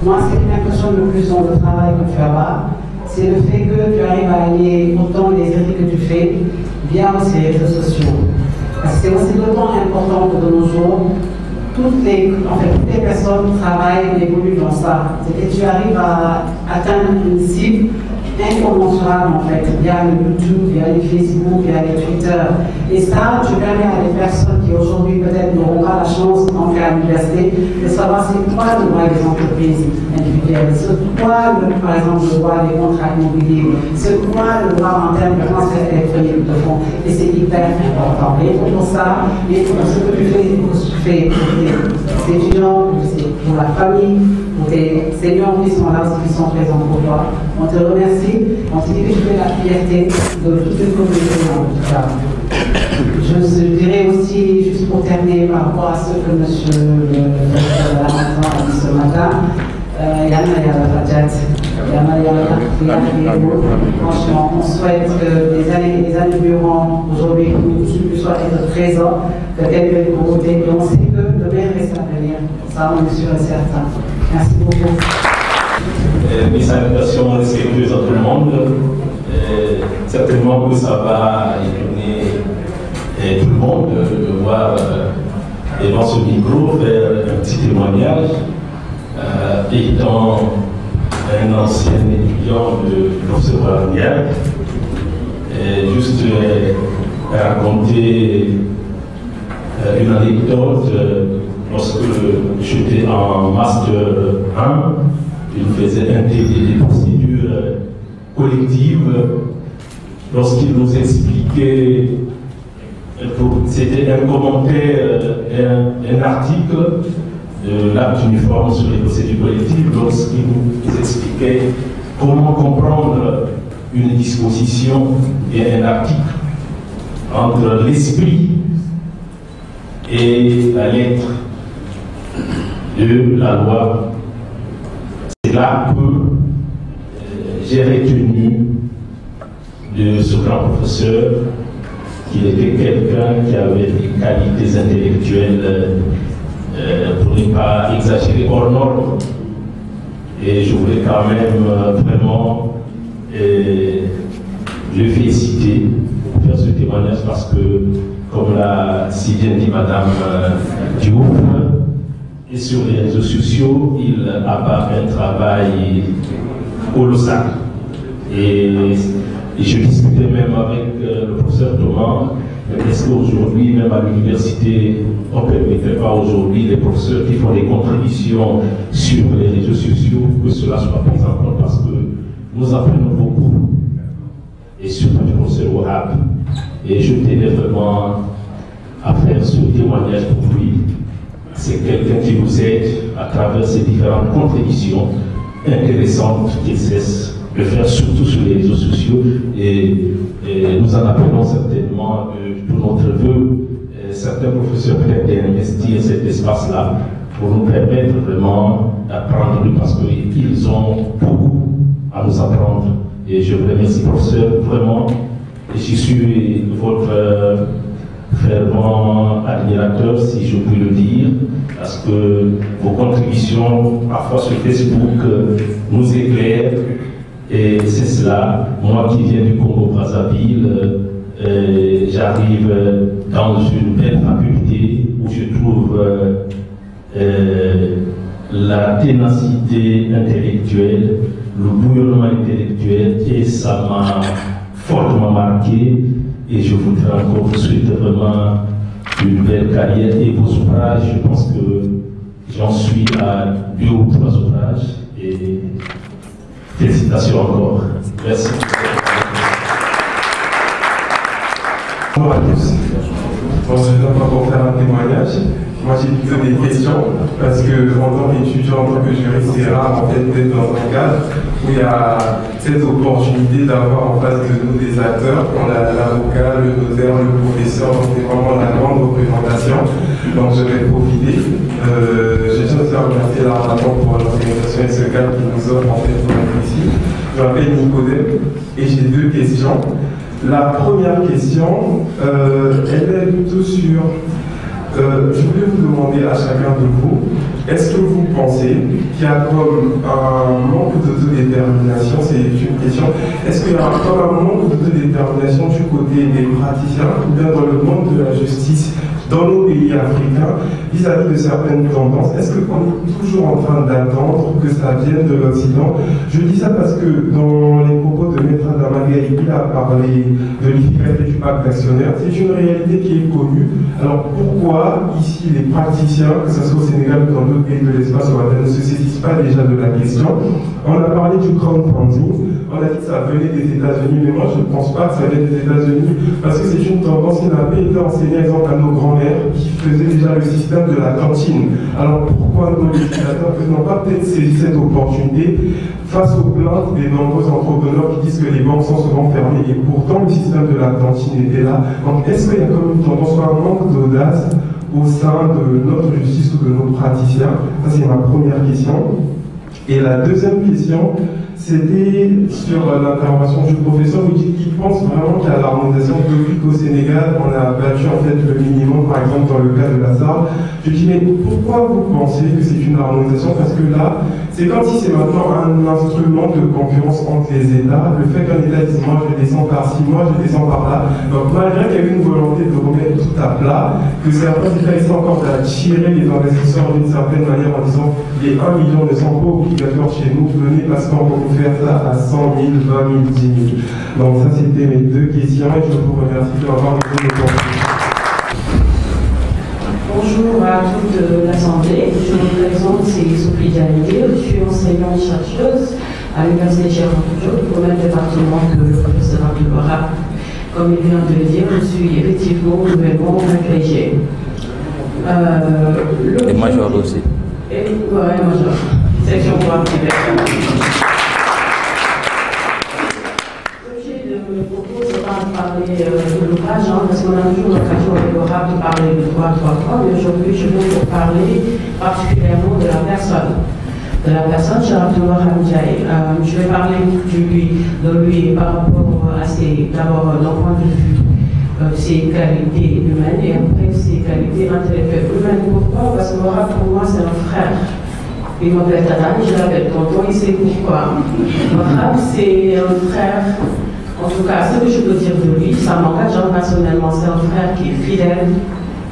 Moi, ce qui m'impressionne le plus dans le travail que tu as là, c'est le fait que tu arrives à allier autant les écrits que tu fais via aussi les réseaux sociaux. Parce que c'est aussi d'autant important que de nos jours, toutes les personnes travaillent et évoluent dans ça. C'est que tu arrives à atteindre une cible incommensurable en fait, via le YouTube, via les Facebook, via les Twitter. Et ça, tu permets à des personnes qui aujourd'hui peut-être n'auront pas la chance d'entrer à l'université de savoir c'est quoi le droit des entreprises individuelles, c'est quoi par exemple le droit des contrats immobiliers, c'est quoi le droit en termes de transfert électronique de fonds. Et c'est hyper important. Et pour ça, et pour ce que tu fais pour tes étudiants, pour la famille, pour tes seniors qui sont là, qui sont présents pour toi, on te remercie. On te dit que tu fais la fierté de toute une communauté en tout cas. Je dirais aussi, juste pour terminer par rapport à ce que M. le Ramadan a dit ce matin, franchement, on souhaite que les années durant, aujourd'hui, tu puisses être présent, que quelques nouveautés, et on sait que le meilleur reste à venir. Ça, on est sûr et certain. Merci beaucoup. Mes salutations respectueuses à tout le monde. Certainement que ça va étonner tout le monde de voir devant ce micro faire un petit témoignage. Étant un ancien étudiant de l'Observatoire mondial, juste raconter une anecdote. Lorsque j'étais en Master 1, il faisait des procédures collectives. Lorsqu'il nous expliquait, c'était un commentaire d'un article de l'acte uniforme sur les procédures collectives, lorsqu'il nous expliquait comment comprendre une disposition et un article entre l'esprit et la lettre de la loi. C'est là que j'ai retenu de ce grand professeur qu'il était quelqu'un qui avait des qualités intellectuelles, pour ne pas exagérer, hors norme. Et je voulais quand même vraiment le féliciter pour faire ce témoignage parce que, comme l'a si bien dit Madame Diouf, et sur les réseaux sociaux, il abat un travail colossal. Et je discutais même avec le professeur Thomas, est-ce qu'aujourd'hui, même à l'université, on ne permettrait pas aujourd'hui les professeurs qui font des contributions sur les réseaux sociaux, que cela soit pris en compte parce que nous apprenons beaucoup, et surtout du professeur Wahab. Et je tenais vraiment à faire ce témoignage pour lui. C'est quelqu'un qui nous aide à travers ces différentes contributions intéressantes qu'il cesse de faire, surtout sur les réseaux sociaux. Et nous en appelons certainement pour notre vœu, certains professeurs peuvent investir cet espace-là pour nous permettre vraiment d'apprendre parce qu'ils ont beaucoup à nous apprendre. Et je vous remercie, professeur, vraiment. Et je suis votre fervent admirateur, si je puis le dire, parce que vos contributions, parfois sur Facebook, nous éclairent. Et c'est cela, moi qui viens du Congo-Brazzaville, j'arrive dans une belle faculté où je trouve la ténacité intellectuelle le bouillonnement intellectuel et ça m'a fortement marqué. Et je voudrais encore vous souhaiter vraiment une belle carrière et vos ouvrages. Je pense que j'en suis à 2 ou 3 ouvrages et félicitations encore. Merci. Bonjour à tous. Bon, je viens pour faire un témoignage. Moi, j'ai plutôt des questions parce que en tant qu'étudiant, en tant que juriste, c'est rare en fait d'être dans un cadre où il y a cette opportunité d'avoir en face de nous des acteurs. On a l'avocat, le notaire, le professeur, donc c'est vraiment la grande représentation. Donc je vais profiter. J'ai juste à remercier l'Armatan pour l'organisation et ce cadre qui nous offre en fait pour être ici. Je m'appelle Nicodème et j'ai 2 questions. La première question, elle est plutôt sur... je voulais vous demander à chacun de vous, est-ce que vous pensez qu'il y a comme un manque d'autodétermination, c'est une question, est-ce qu'il y a comme un manque d'autodétermination du côté des praticiens ou bien dans le monde de la justice dans nos pays africains vis-à-vis de certaines tendances? Est-ce qu'on est toujours en train d'attendre que ça vienne de l'Occident? Je dis ça parce que dans les propos de Maître Adamagaï, il a parlé de l'efficacité du pacte d'actionnaire. C'est une réalité qui est connue. Alors pourquoi ici les praticiens, que ce soit au Sénégal ou dans d'autres pays de l'espace européen, ne se saisissent pas déjà de la question? On a parlé du crowdfunding. On a dit que ça venait des États-Unis, mais moi je ne pense pas que ça venait des États-Unis parce que c'est une tendance qui n'a pas été enseignée, exemple, à nos grands-mères qui faisaient déjà le système de la cantine. Alors pourquoi nos législateurs n'ont pas peut-être saisi cette opportunité face aux plaintes des nombreux entrepreneurs qui disent que les banques sont souvent fermées et pourtant le système de la cantine était là? Donc est-ce qu'il y a comme une tendance, un manque d'audace au sein de notre justice ou de nos praticiens? Ça c'est ma première question. Et la deuxième question, c'était sur l'intervention du professeur. Vous dites qu'il pense vraiment qu'il y a l'harmonisation depuis qu'au Sénégal, on a battu en fait le minimum, par exemple dans le cas de la SAR. Je dis, mais pourquoi vous pensez que c'est une harmonisation? Parce que là, c'est comme si c'est maintenant un instrument de concurrence entre les États. Le fait qu'un État dise, moi je descends par-ci, moi je descends par-là. Donc malgré qu'il y a eu une volonté de remettre tout à plat, que certains États essaient encore d'attirer les investisseurs d'une certaine manière en disant, les 1 million ne sont pas obligatoires chez nous, venez parce qu'on va vous faire ça à 100 000, 20 000, 10 000. Donc ça c'était mes 2 questions et je vous remercie d'avoir répondu aux questions. Bonjour à toute l'Assemblée, je me présente, c'est Sophie Dialité, je suis enseignante-chercheuse à l'Université Cheikh Anta Diop, au même département que le professeur Abdul Wahab. Comme il vient de le dire, je suis effectivement nouvellement agrégée. Et major aussi. Et ouais, major. Section droit privé. L'objet de mon propos, c'est pas de parler de l'ouvrage, parce qu'on a toujours l'occasion avec l'oracle de parler de droit, mais aujourd'hui, je veux vous parler particulièrement de la personne. De la personne, Cheikh Abdul Wahab Ndiaye. Je vais parler de lui par rapport à d'abord d'un point de vue ses qualités humaines et après ses qualités intellectuelles humaines. Pourquoi? Parce que Wahab, pour moi, c'est un frère. Il m'appelle Tata, je l'appelle tonton, il sait pourquoi. Wahab, c'est un frère, en tout cas, ce que je peux dire de lui, ça m'engage personnellement, c'est un frère qui est fidèle,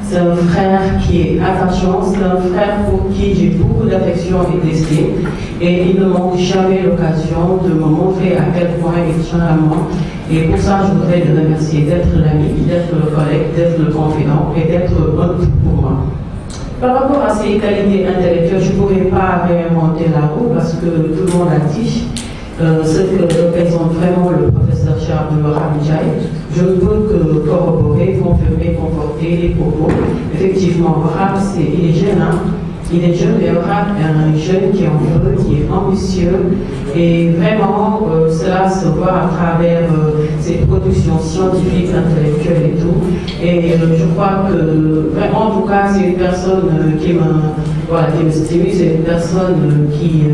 c'est un frère qui est attachant, c'est un frère pour qui j'ai beaucoup d'affection et d'estime, et il ne manque jamais l'occasion de me montrer à quel point il tient à moi. Et pour ça, je voudrais le remercier d'être l'ami, d'être le collègue, d'être le confident et d'être un tout pour moi. Par rapport à ses qualités intellectuelles, je ne pourrais pas réinventer la roue parce que tout le monde a dit ce que représente vraiment le professeur Cheikh Abdul Wahab Ndiaye. Je ne peux que corroborer, confirmer, conforter les propos. Effectivement, Wahab, il est jeune, il est jeune, mais Wahab est un jeune qui est en feu, qui est ambitieux, et vraiment, cela se voit à travers ses productions scientifiques, intellectuelles et tout. Et je crois que, vraiment, en tout cas, c'est une personne qui me stimule, c'est une personne qui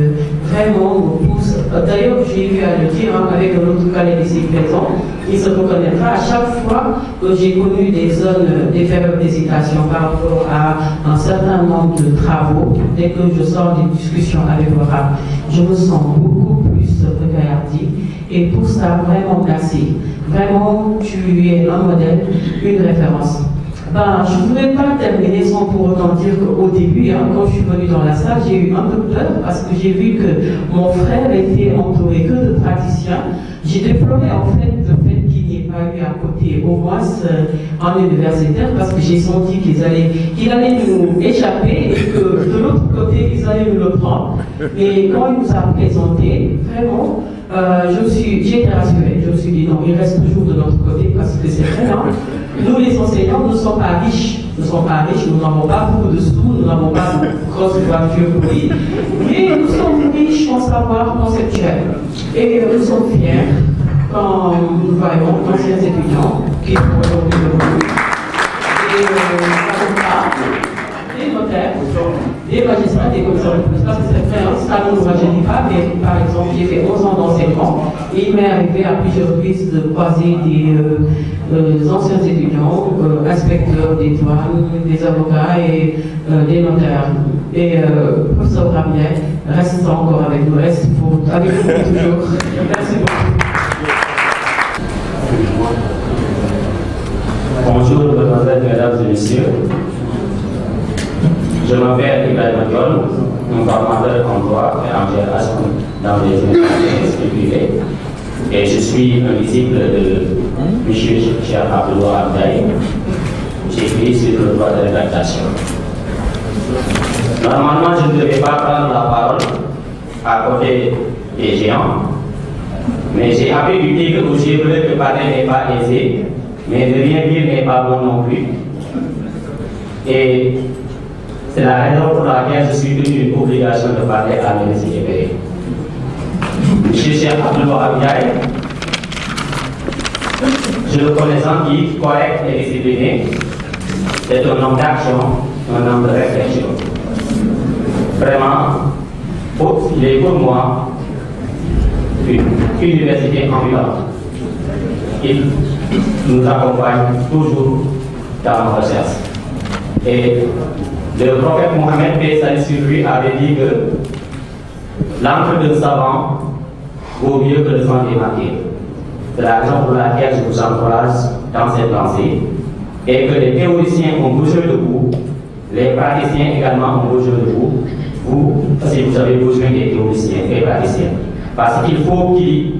vraiment me pousse. D'ailleurs, j'ai eu à le dire avec un autre collègue ici présent, il se reconnaîtra à chaque fois que j'ai connu des zones, des périodes d'hésitation par rapport à un certain nombre de travaux. Dès que je sors des discussions avec Wahab, je me sens beaucoup plus regardée. Et pour ça, vraiment merci. Vraiment, tu es un modèle, une référence. Ben, je ne voulais pas terminer sans pour autant dire qu'au début, hein, quand je suis venue dans la salle, j'ai eu un peu peur parce que j'ai vu que mon frère était entouré que de praticiens. J'ai déploré en fait le fait qu'il n'y ait pas eu à côté au moins un universitaire parce que j'ai senti qu'il allait nous échapper et que de l'autre côté, ils allaient nous le prendre. Et quand il nous a présenté, vraiment, j'ai été rassurée. Je me suis dit non, il reste toujours de notre côté parce que c'est vrai, hein. Nous, les enseignants, nous ne sommes pas riches. Nous ne sommes pas riches, nous n'avons pas beaucoup de sous, nous n'avons pas de grosses voitures, oui. Mais nous sommes riches en savoir conceptuel. Et nous sommes fiers quand nous voyons d'anciens étudiants qui font aujourd'hui le boulot. Et avocats, des notaires, des magistrats, des commissaires de police, parce que c'est très ça ne nous rajeunit pas, mais par exemple, j'ai fait 11 ans d'enseignement et il m'est arrivé à plusieurs reprises de croiser des anciens étudiants, inspecteurs des douanes, des avocats et des notaires. Et professeur Ramier reste encore avec nous, reste avec nous toujours. Merci beaucoup. Bonjour, mademoiselles, mesdames et messieurs. Je m'appelle Ibrahim Diol, un formateur en droit et en génération dans les universités privées. Et je suis un disciple de M. Cheikh Abdoulaye Abdaï. J'écris sur le droit de rétractation. Normalement, je ne devais pas prendre la parole à côté des géants, mais j'ai appris du tigre au givreux que parler n'est pas aisé, mais de rien dire n'est pas bon non plus. Et c'est la raison pour laquelle je suis tenu une obligation de parler à l'université Péré. M. Cheikh Abdoulaye Abdaï, je le connais gentil, correct et discipliné. C'est un homme d'action, un homme de réflexion. Vraiment, il est pour moi une université ambulante. Il nous accompagne toujours dans nos recherches. Et le prophète Mohammed, paix salut sur lui, avait dit que l'encre d'un savant vaut mieux que le sang des martyrs. C'est la raison pour laquelle je vous encourage dans cette lancée et que les théoriciens ont besoin de vous, les praticiens également ont besoin de vous. Vous, si vous avez besoin des théoriciens et praticiens. Parce qu'il faut qu'il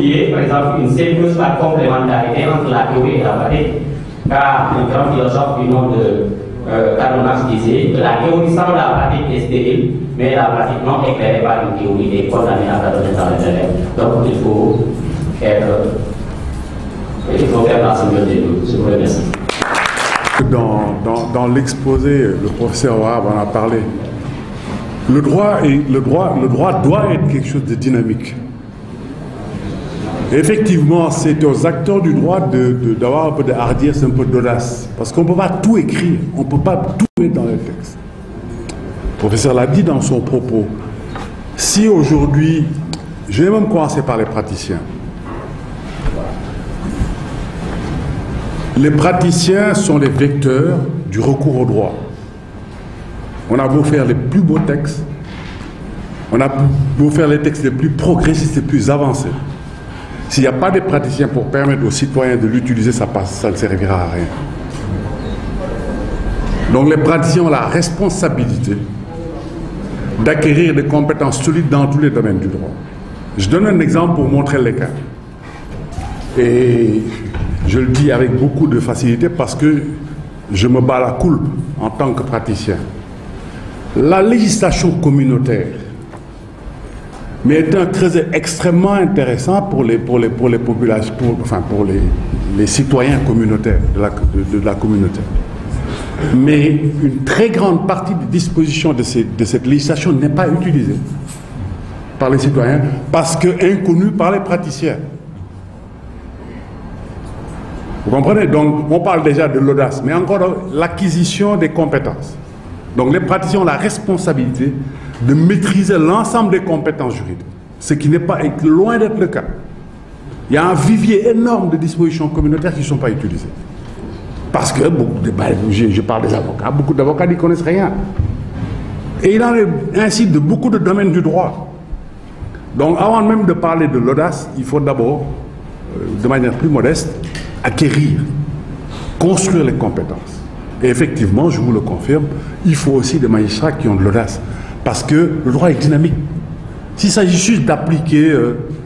y ait, par exemple, une sérieuse complémentarité entre la théorie et la pratique. Car un grand philosophe du nom de Karl Marx disait que la théorie sans la pratique est stérile, mais la pratique non éclairée par une théorie est condamnée à perdre dans les élèves. Donc il faut faire la somme des deux. Je vous remercie. Dans l'exposé, le professeur Wahab en a parlé. Le droit doit être quelque chose de dynamique. Et effectivement, c'est aux acteurs du droit d'avoir un peu de hardiesse, un peu d'audace. Parce qu'on ne peut pas tout écrire, on ne peut pas tout mettre dans les textes. Le professeur l'a dit dans son propos. Si aujourd'hui, je vais même commencer par les praticiens. Les praticiens sont les vecteurs du recours au droit. On a beau faire les plus beaux textes, on a beau faire les textes les plus progressistes et plus avancés. S'il n'y a pas de praticiens pour permettre aux citoyens de l'utiliser, ça ne servira à rien. Donc les praticiens ont la responsabilité d'acquérir des compétences solides dans tous les domaines du droit. Je donne un exemple pour montrer les cas. Et je le dis avec beaucoup de facilité parce que je me bats la coulpe en tant que praticien. La législation communautaire mais est un creuset extrêmement intéressant pour les populations, pour les citoyens communautaires de la communauté. Mais une très grande partie des dispositions de cette législation n'est pas utilisée par les citoyens parce qu'inconnue par les praticiens. Vous comprenez? Donc on parle déjà de l'audace, mais encore l'acquisition des compétences. Donc les praticiens ont la responsabilité de maîtriser l'ensemble des compétences juridiques, ce qui n'est pas loin d'être le cas. Il y a un vivier énorme de dispositions communautaires qui ne sont pas utilisées. Parce que, je parle des avocats, beaucoup d'avocats n'y connaissent rien. Et il en est ainsi de beaucoup de domaines du droit. Donc avant même de parler de l'audace, il faut d'abord, de manière plus modeste, acquérir, construire les compétences. Et effectivement, je vous le confirme, il faut aussi des magistrats qui ont de l'audace. Parce que le droit est dynamique. S'il s'agit juste d'appliquer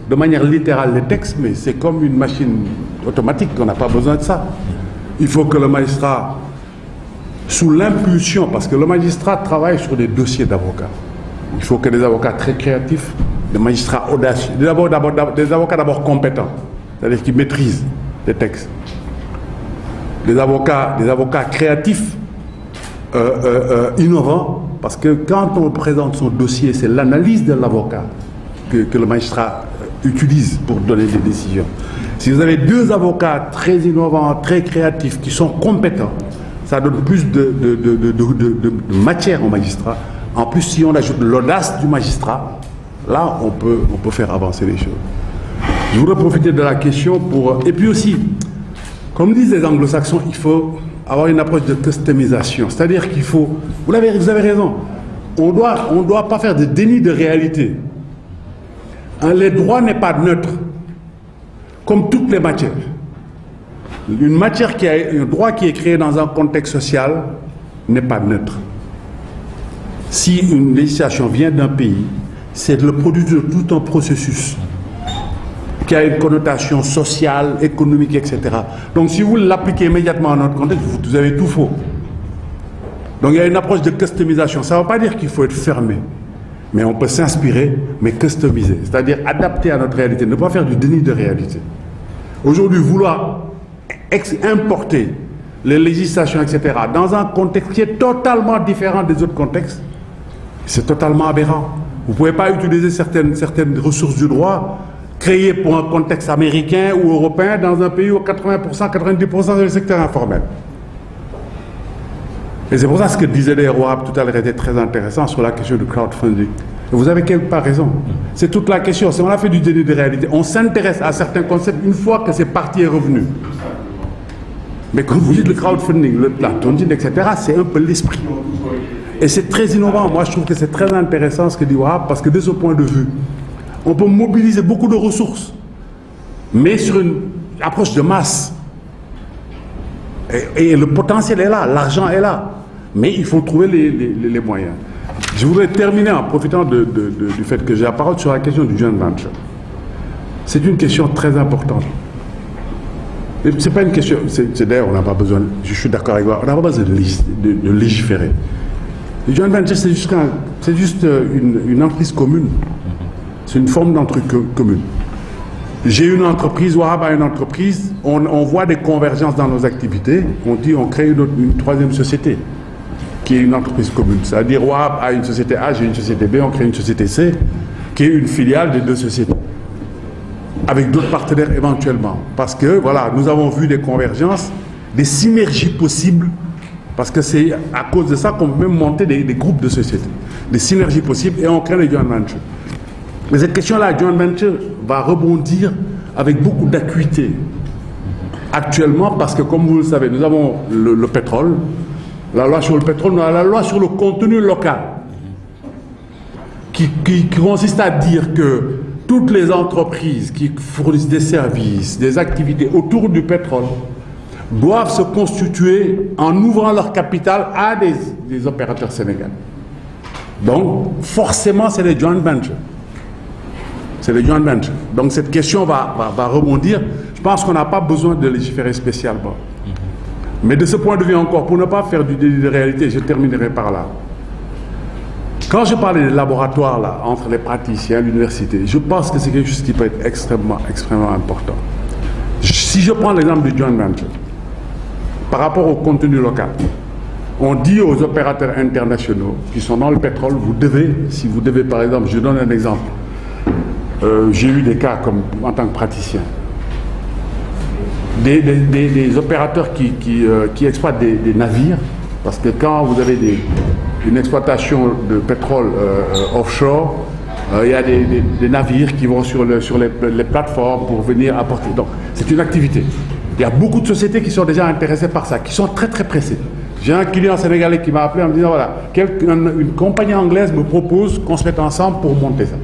de manière littérale les textes, mais c'est comme une machine automatique, on n'a pas besoin de ça. Il faut que le magistrat, sous l'impulsion, parce que le magistrat travaille sur des dossiers d'avocats. Il faut que des avocats très créatifs, des magistrats audacieux, des avocats d'abord compétents, c'est-à-dire qui maîtrisent les textes. Des avocats créatifs, innovants, parce que quand on présente son dossier, c'est l'analyse de l'avocat que le magistrat utilise pour donner des décisions. Si vous avez deux avocats très innovants, très créatifs, qui sont compétents, ça donne plus de matière au magistrat. En plus, si on ajoute l'audace du magistrat, là, on peut faire avancer les choses. Je voudrais profiter de la question pour... Et puis aussi, comme disent les anglo-saxons, il faut avoir une approche de customisation. C'est-à-dire qu'il faut... Vous avez raison. On doit pas faire de déni de réalité. Le droit n'est pas neutre, comme toutes les matières. Une matière un droit qui est créé dans un contexte social n'est pas neutre. Si une législation vient d'un pays, c'est le produit de tout un processus qui a une connotation sociale, économique, etc. Donc si vous l'appliquez immédiatement à notre contexte, vous avez tout faux. Donc il y a une approche de customisation. Ça ne veut pas dire qu'il faut être fermé, mais on peut s'inspirer, mais customiser, c'est-à-dire adapter à notre réalité, ne pas faire du déni de réalité. Aujourd'hui, vouloir importer les législations, etc., dans un contexte qui est totalement différent des autres contextes, c'est totalement aberrant. Vous ne pouvez pas utiliser certaines ressources du droit créées pour un contexte américain ou européen dans un pays où 80%, 90% c'est le secteur informel. Et c'est pour ça ce que disait les rois tout à l'heure était très intéressant sur la question du crowdfunding. Et vous avez quelque part raison. C'est toute la question. Si on a fait du déni de réalité, on s'intéresse à certains concepts une fois que c'est parti et revenu. Mais quand vous dites le crowdfunding, la tontine, etc., c'est un peu l'esprit. Et c'est très innovant. Moi, je trouve que c'est très intéressant ce que dit Wahab, parce que de ce point de vue, on peut mobiliser beaucoup de ressources, mais sur une approche de masse. Et le potentiel est là, l'argent est là. Mais il faut trouver les moyens. Je voudrais terminer en profitant du fait que j'ai la parole sur la question du joint venture. C'est une question très importante. C'est pas une question, d'ailleurs on n'a pas besoin, je suis d'accord avec vous, on n'a pas besoin de légiférer. Le joint venture c'est juste une entreprise commune. C'est une forme d'entreprise commune. J'ai une entreprise, Wahab a une entreprise, on voit des convergences dans nos activités, on dit on crée une troisième société, qui est une entreprise commune. C'est-à-dire Wahab a une société A, j'ai une société B, on crée une société C, qui est une filiale des deux sociétés, avec d'autres partenaires éventuellement. Parce que, voilà, nous avons vu des convergences, des synergies possibles, parce que c'est à cause de ça qu'on peut même monter des groupes de sociétés, des synergies possibles, et on crée les joint ventures. Mais cette question-là, joint venture, va rebondir avec beaucoup d'acuité actuellement, parce que comme vous le savez, nous avons le pétrole, la loi sur le pétrole, nous avons la loi sur le contenu local, qui consiste à dire que toutes les entreprises qui fournissent des services, des activités autour du pétrole, doivent se constituer en ouvrant leur capital à des opérateurs sénégalais. Donc, forcément, c'est les joint ventures. C'est les joint ventures. Donc, cette question va rebondir. Je pense qu'on n'a pas besoin de légiférer spécialement. Mais de ce point de vue encore, pour ne pas faire du déni de réalité, je terminerai par là. Quand je parlais des laboratoires là, entre les praticiens et l'université, je pense que c'est quelque chose qui peut être extrêmement important. Si je prends l'exemple du joint venture, par rapport au contenu local, on dit aux opérateurs internationaux qui sont dans le pétrole, vous devez, si vous devez par exemple, je donne un exemple, j'ai eu des cas comme en tant que praticien, des opérateurs qui exploitent des navires, parce que quand vous avez une exploitation de pétrole offshore, il y a des navires qui vont sur les plateformes pour venir apporter. Donc, c'est une activité. Il y a beaucoup de sociétés qui sont déjà intéressées par ça, qui sont très très pressées. J'ai un client sénégalais qui m'a appelé en me disant, voilà, une compagnie anglaise me propose qu'on se mette ensemble pour monter ça.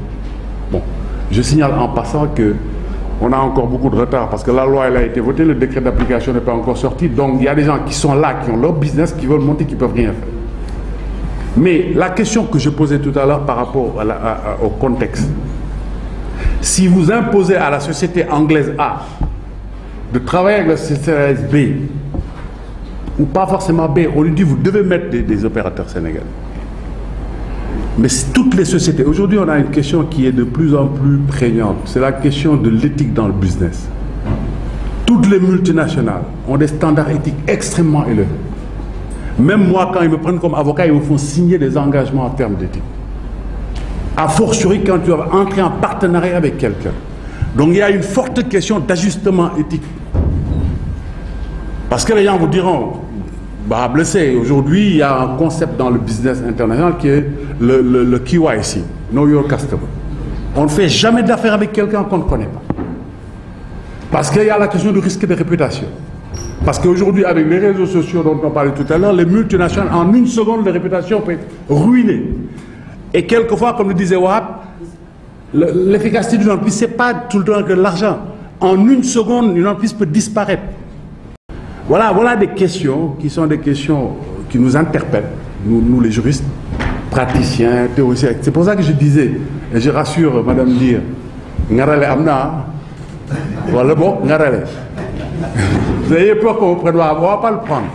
Bon, je signale en passant que on a encore beaucoup de retard parce que la loi elle a été votée, le décret d'application n'est pas encore sorti. Donc il y a des gens qui sont là, qui ont leur business, qui veulent monter, qui ne peuvent rien faire. Mais la question que je posais tout à l'heure par rapport au contexte, si vous imposez à la société anglaise A de travailler avec la société B, ou pas forcément B, on lui dit vous devez mettre des opérateurs sénégalais. Mais toutes les sociétés, aujourd'hui on a une question qui est de plus en plus prégnante, c'est la question de l'éthique dans le business. Toutes les multinationales ont des standards éthiques extrêmement élevés. Même moi, quand ils me prennent comme avocat, ils me font signer des engagements en termes d'éthique. A fortiori quand tu vas entrer en partenariat avec quelqu'un. Donc il y a une forte question d'ajustement éthique. Parce que les gens vous diront, bah blessé, aujourd'hui il y a un concept dans le business international qui est le KYC, Know Your Customer. On ne fait jamais d'affaires avec quelqu'un qu'on ne connaît pas. Parce qu'il y a la question du risque de réputation. Parce qu'aujourd'hui, avec les réseaux sociaux dont on parlait tout à l'heure, les multinationales, en une seconde, la réputation peut être ruinée. Et quelquefois, comme le disait Wahab, l'efficacité d'une entreprise, ce n'est pas tout le temps que l'argent. En une seconde, une entreprise peut disparaître. Voilà des questions qui sont des questions qui nous interpellent, nous les juristes, praticiens, théoriciens. C'est pour ça que je disais, et je rassure Madame Dir, Ngarale Amna, voilà bon, Ngarale. Vous avez peur qu'on prenne, on ne va pas le prendre.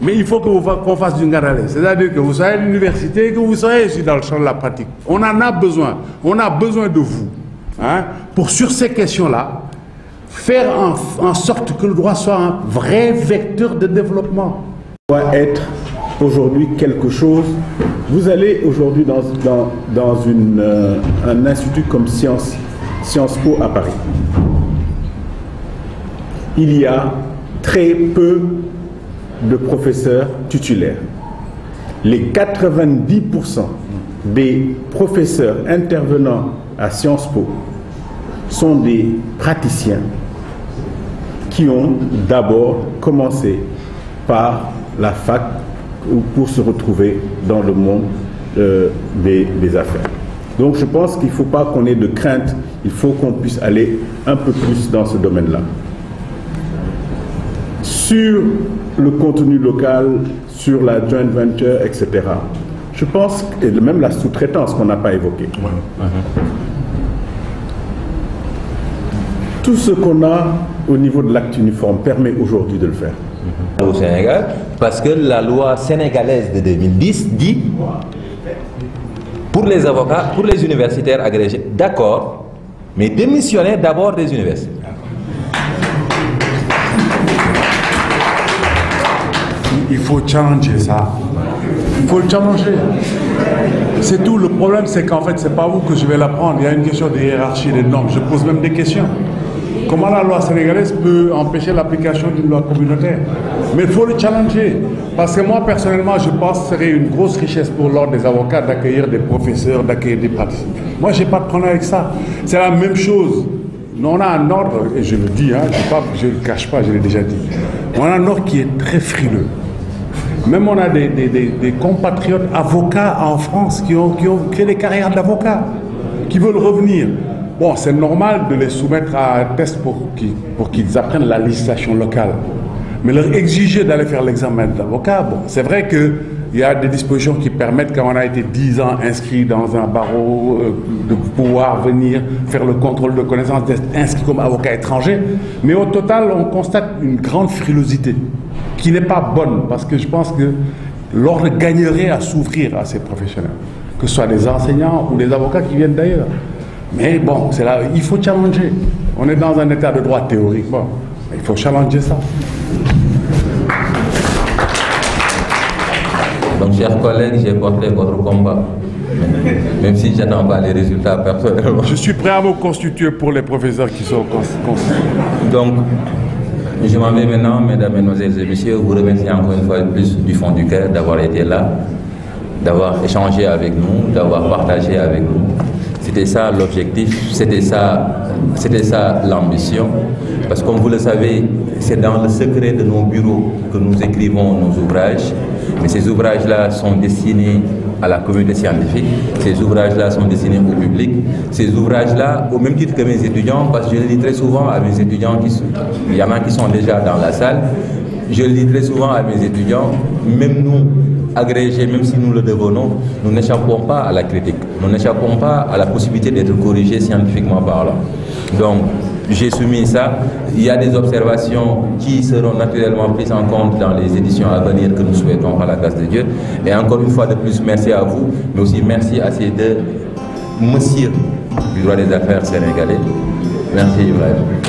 Mais il faut qu'on fasse du Ngarale. C'est-à-dire que vous soyez à l'université et que vous soyez aussi dans le champ de la pratique. On en a besoin. On a besoin de vous. Hein, pour, sur ces questions-là, faire en sorte que le droit soit un vrai vecteur de développement. Doit être aujourd'hui quelque chose. Vous allez aujourd'hui dans un institut comme Sciences Po à Paris. Il y a très peu de professeurs titulaires. Les 90% des professeurs intervenant à Sciences Po sont des praticiens qui ont d'abord commencé par la fac pour se retrouver dans le monde des affaires. Donc je pense qu'il ne faut pas qu'on ait de crainte, il faut qu'on puisse aller un peu plus dans ce domaine-là. Sur le contenu local, sur la joint venture, etc. Je pense, et même la sous-traitance qu'on n'a pas évoquée. Tout ce qu'on a au niveau de l'acte uniforme permet aujourd'hui de le faire. Au Sénégal, parce que la loi sénégalaise de 2010 dit, pour les avocats, pour les universitaires agrégés, d'accord, mais démissionner d'abord des universités. Il faut challenger ça. Il faut le challenger. C'est tout. Le problème, c'est qu'en fait, c'est pas vous que je vais l'apprendre. Il y a une question de hiérarchie des normes. Je pose même des questions. Comment la loi sénégalaise peut empêcher l'application d'une loi communautaire? Mais il faut le challenger. Parce que moi, personnellement, je pense que ce serait une grosse richesse pour l'ordre des avocats d'accueillir des professeurs, d'accueillir des praticiens. Moi, je n'ai pas de problème avec ça. C'est la même chose. On a un ordre, et je le dis, hein, je ne le cache pas, je l'ai déjà dit. On a un ordre qui est très frileux. Même on a des compatriotes avocats en France qui ont créé des carrières d'avocats, qui veulent revenir. Bon, c'est normal de les soumettre à un test pour qu'ils apprennent la législation locale. Mais leur exiger d'aller faire l'examen d'avocat, bon, c'est vrai qu'il y a des dispositions qui permettent, quand on a été 10 ans inscrit dans un barreau, de pouvoir venir faire le contrôle de connaissance, d'être inscrit comme avocat étranger. Mais au total, on constate une grande frilosité qui n'est pas bonne, parce que je pense que l'ordre gagnerait à s'ouvrir à ces professionnels, que ce soit des enseignants ou des avocats qui viennent d'ailleurs. Mais bon, c'est là, il faut challenger. On est dans un état de droit théorique, bon, il faut challenger ça. Donc, chers collègues, j'ai porté votre combat, même si je n'attends pas les résultats personnellement. Je suis prêt à me constituer pour les professeurs qui sont constitués. Donc, je m'en vais maintenant, mesdames, mesdemoiselles et messieurs, vous remercie encore une fois de plus du fond du cœur d'avoir été là, d'avoir échangé avec nous, d'avoir partagé avec nous. C'était ça l'objectif, c'était ça l'ambition. Parce que comme vous le savez, c'est dans le secret de nos bureaux que nous écrivons nos ouvrages. Mais ces ouvrages-là sont destinés à la communauté scientifique. Ces ouvrages-là sont destinés au public. Ces ouvrages-là, au même titre que mes étudiants, parce que je le dis très souvent à mes étudiants, il y en a qui sont déjà dans la salle, je le dis très souvent à mes étudiants, même nous, agrégés, même si nous le devenons, nous n'échappons pas à la critique. Nous n'échappons pas à la possibilité d'être corrigés scientifiquement parlant. Donc, j'ai soumis ça. Il y a des observations qui seront naturellement prises en compte dans les éditions à venir que nous souhaitons par la grâce de Dieu. Et encore une fois de plus, merci à vous, mais aussi merci à ces deux messieurs du droit des affaires sénégalais. Merci Ibrahim.